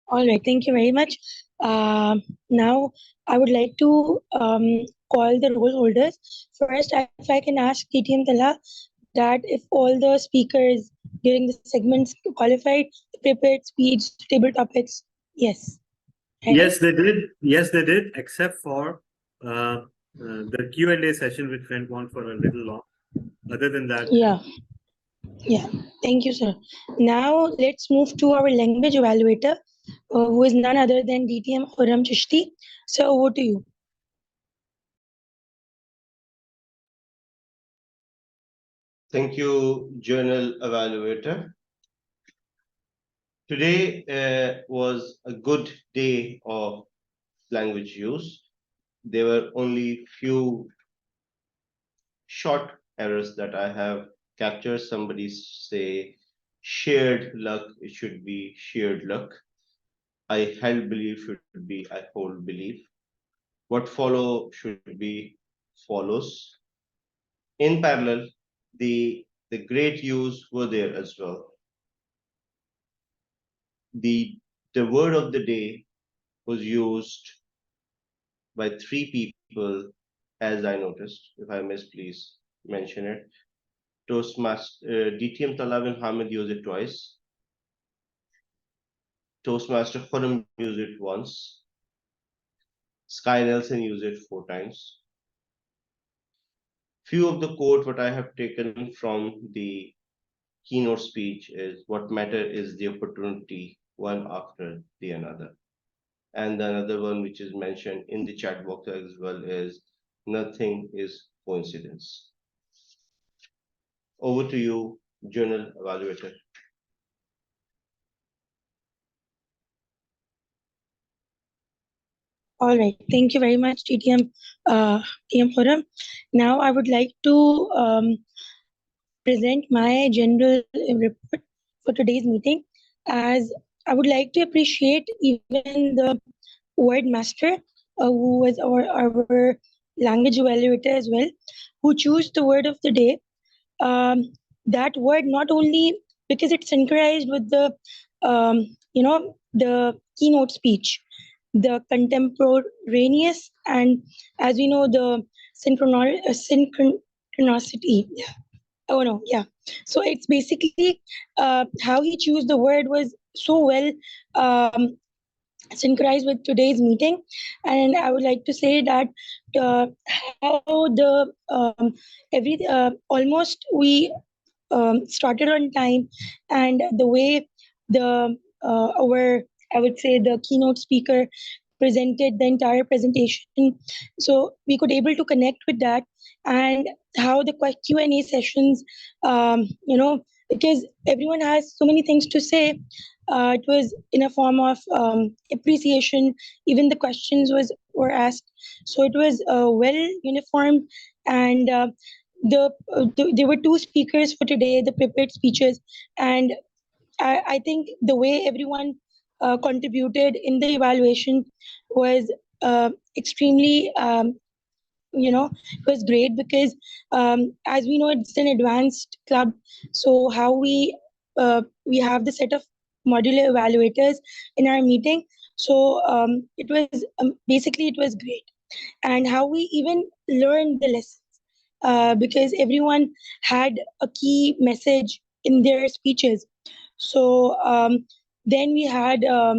All right, thank you very much. Now, I would like to call the roll holders. First, if I can ask TTM Tala that if all the speakers during the segments qualified, prepared speech, table topics. Yes. Right? Yes, they did. Yes, they did, except for the Q&A session, which went on for a little long. Other than that, Yeah. Yeah. Thank you, sir. Now, let's move to our language evaluator, who is none other than DTM Khurram Chishti. So, over to you. Thank you, Journal Evaluator. Today was a good day of language use. There were only few short errors that I have captured. Somebody say shared luck, it should be shared luck. I held belief should be I hold belief. What follow should be follows. In parallel, the great use were there as well. The word of the day was used by 3 people, as I noticed. If I miss, please mention it. Toastmaster DTM Talab and Hamid used it twice. Toastmaster Khurram used it once. Sky Nelson used it 4 times. Few of the quote what I have taken from the keynote speech is what matter is the opportunity one after the another. And the another one which is mentioned in the chat box as well is nothing is coincidence. Over to you, Journal Evaluator. All right. Thank you very much, TTM Khurram. Now, I would like to present my general report for today's meeting, as I would like to appreciate even the word master, who was our language evaluator as well, who chose the word of the day. That word not only because it's synchronized with the the keynote speech, the contemporaneous, and as we know, the synchronicity. Yeah. Oh no, yeah. So it's basically how he chose the word was so well synchronized with today's meeting, and I would like to say that how the every almost we started on time, and the way the our I would say the keynote speaker presented the entire presentation, so we could able to connect with that, and how the Q&A sessions, because everyone has so many things to say. It was in a form of appreciation. Even the questions were asked, so it was well uniform, and there were 2 speakers for today, the prepared speeches, and I think the way everyone contributed in the evaluation was extremely, it was great, because as we know, it's an advanced club. So how we have the set of modular evaluators in our meeting. So it was basically it was great, and how we even learned the lessons, because everyone had a key message in their speeches. So then we had I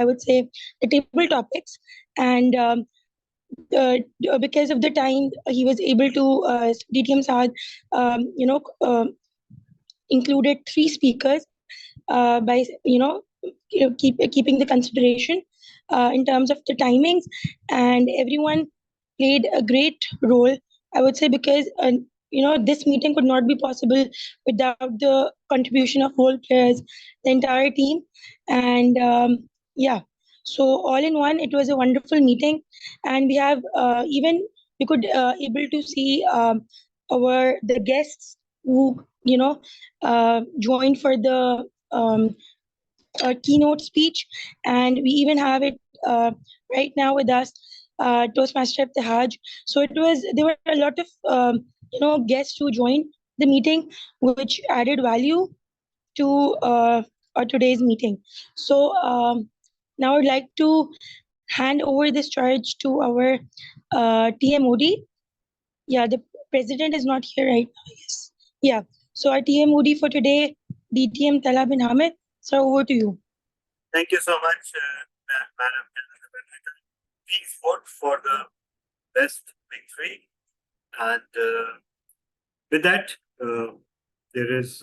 would say the table topics, and because of the time, he was able to DTM Saad, included 3 speakers by keeping the consideration in terms of the timings, and everyone played a great role, I would say, because this meeting could not be possible without the contribution of whole players, the entire team, and yeah. So all in one, it was a wonderful meeting, and we have even we could able to see the guests who joined for the keynote speech, and we even have it right now with us, Toastmaster Ibtihaj. So there were a lot of guests who joined the meeting which added value to today's meeting. So now I'd like to hand over this charge to our TMOD. Yeah, the president is not here right now. Yes. Yeah. So our TMOD for today, DTM Tala bin Hamid. Sir, over to you. Thank you so much, Madam. Please vote for the best big three. And with that, there is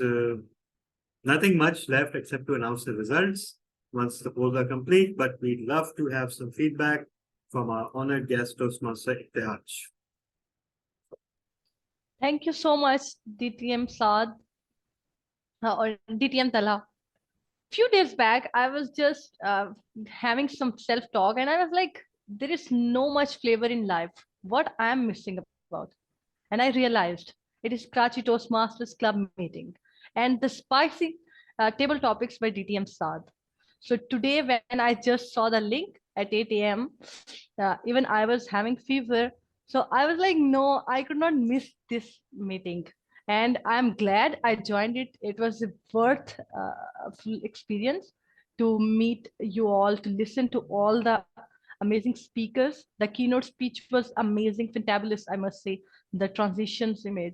nothing much left except to announce the results once the polls are complete. But we'd love to have some feedback from our honored guest, Toastmaster Ibtihaj. Thank you so much, DTM Saad or DTM Tala. Few days back, I was just having some self-talk and I was like, there is no much flavor in life. What I'm missing about? And I realized it is Karachi Toastmasters Club meeting and the spicy table topics by DTM Saad. So today when I just saw the link at 8 a.m., even I was having fever. So I was like, no, I could not miss this meeting. And I'm glad I joined it. It was a worth experience to meet you all, to listen to all the amazing speakers. The keynote speech was amazing, fantabulous, I must say, the transitions we made.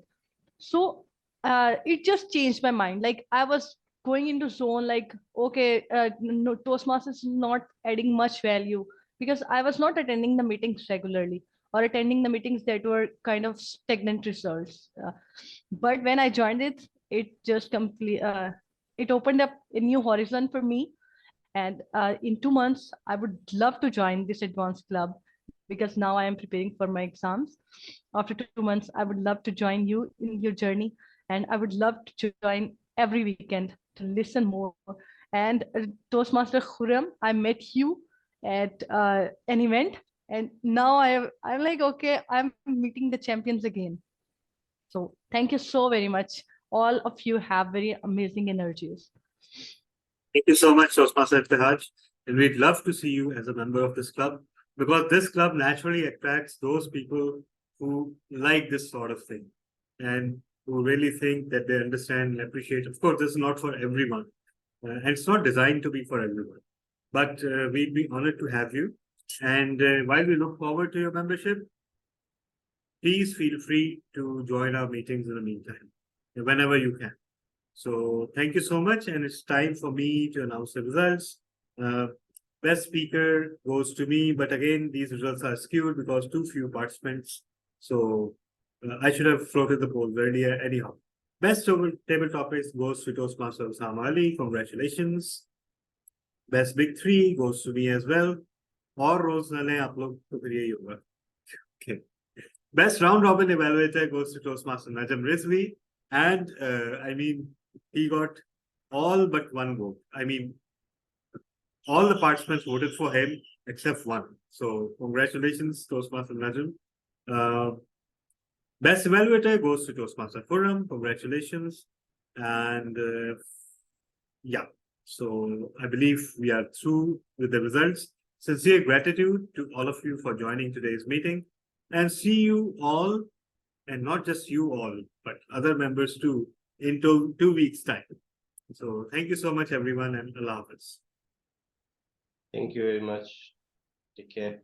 So it just changed my mind. Like I was going into zone like, okay, no, Toastmasters is not adding much value because I was not attending the meetings regularly or attending the meetings that were kind of stagnant results. But when I joined it, it just it opened up a new horizon for me. And in 2 months, I would love to join this advanced club because now I am preparing for my exams. After 2 months, I would love to join you in your journey. And I would love to join every weekend to listen more. And Toastmaster Khurram, I met you at an event. And now I'm like, okay, I'm meeting the champions again. So thank you so very much. All of you have very amazing energies. Thank you so much, Toastmaster Ibtihaj. And we'd love to see you as a member of this club because this club naturally attracts those people who like this sort of thing and who really think that they understand and appreciate. Of course, this is not for everyone and it's not designed to be for everyone, but we'd be honored to have you. And while we look forward to your membership, please feel free to join our meetings in the meantime, whenever you can. So thank you so much. And it's time for me to announce the results. Best speaker goes to me, but again, these results are skewed because too few participants. So I should have floated the polls earlier anyhow. Best table topics goes to Toastmaster Osama Ali. Congratulations. Best big three goes to me as well. Or Rose Nale, aap log to fir yahi hoga. Okay. Best round robin evaluator goes to Toastmaster Najam Rizvi. And I mean, he got all but one vote. I mean, all the participants voted for him except one. So congratulations, Toastmaster Najam. Best evaluator goes to Toastmaster Khurram. Congratulations. And yeah, so I believe we are through with the results. Sincere gratitude to all of you for joining today's meeting and see you all, and not just you all, but other members too, in 2 weeks' time. So thank you so much, everyone, and Allah Hafiz. Thank you very much. Take care.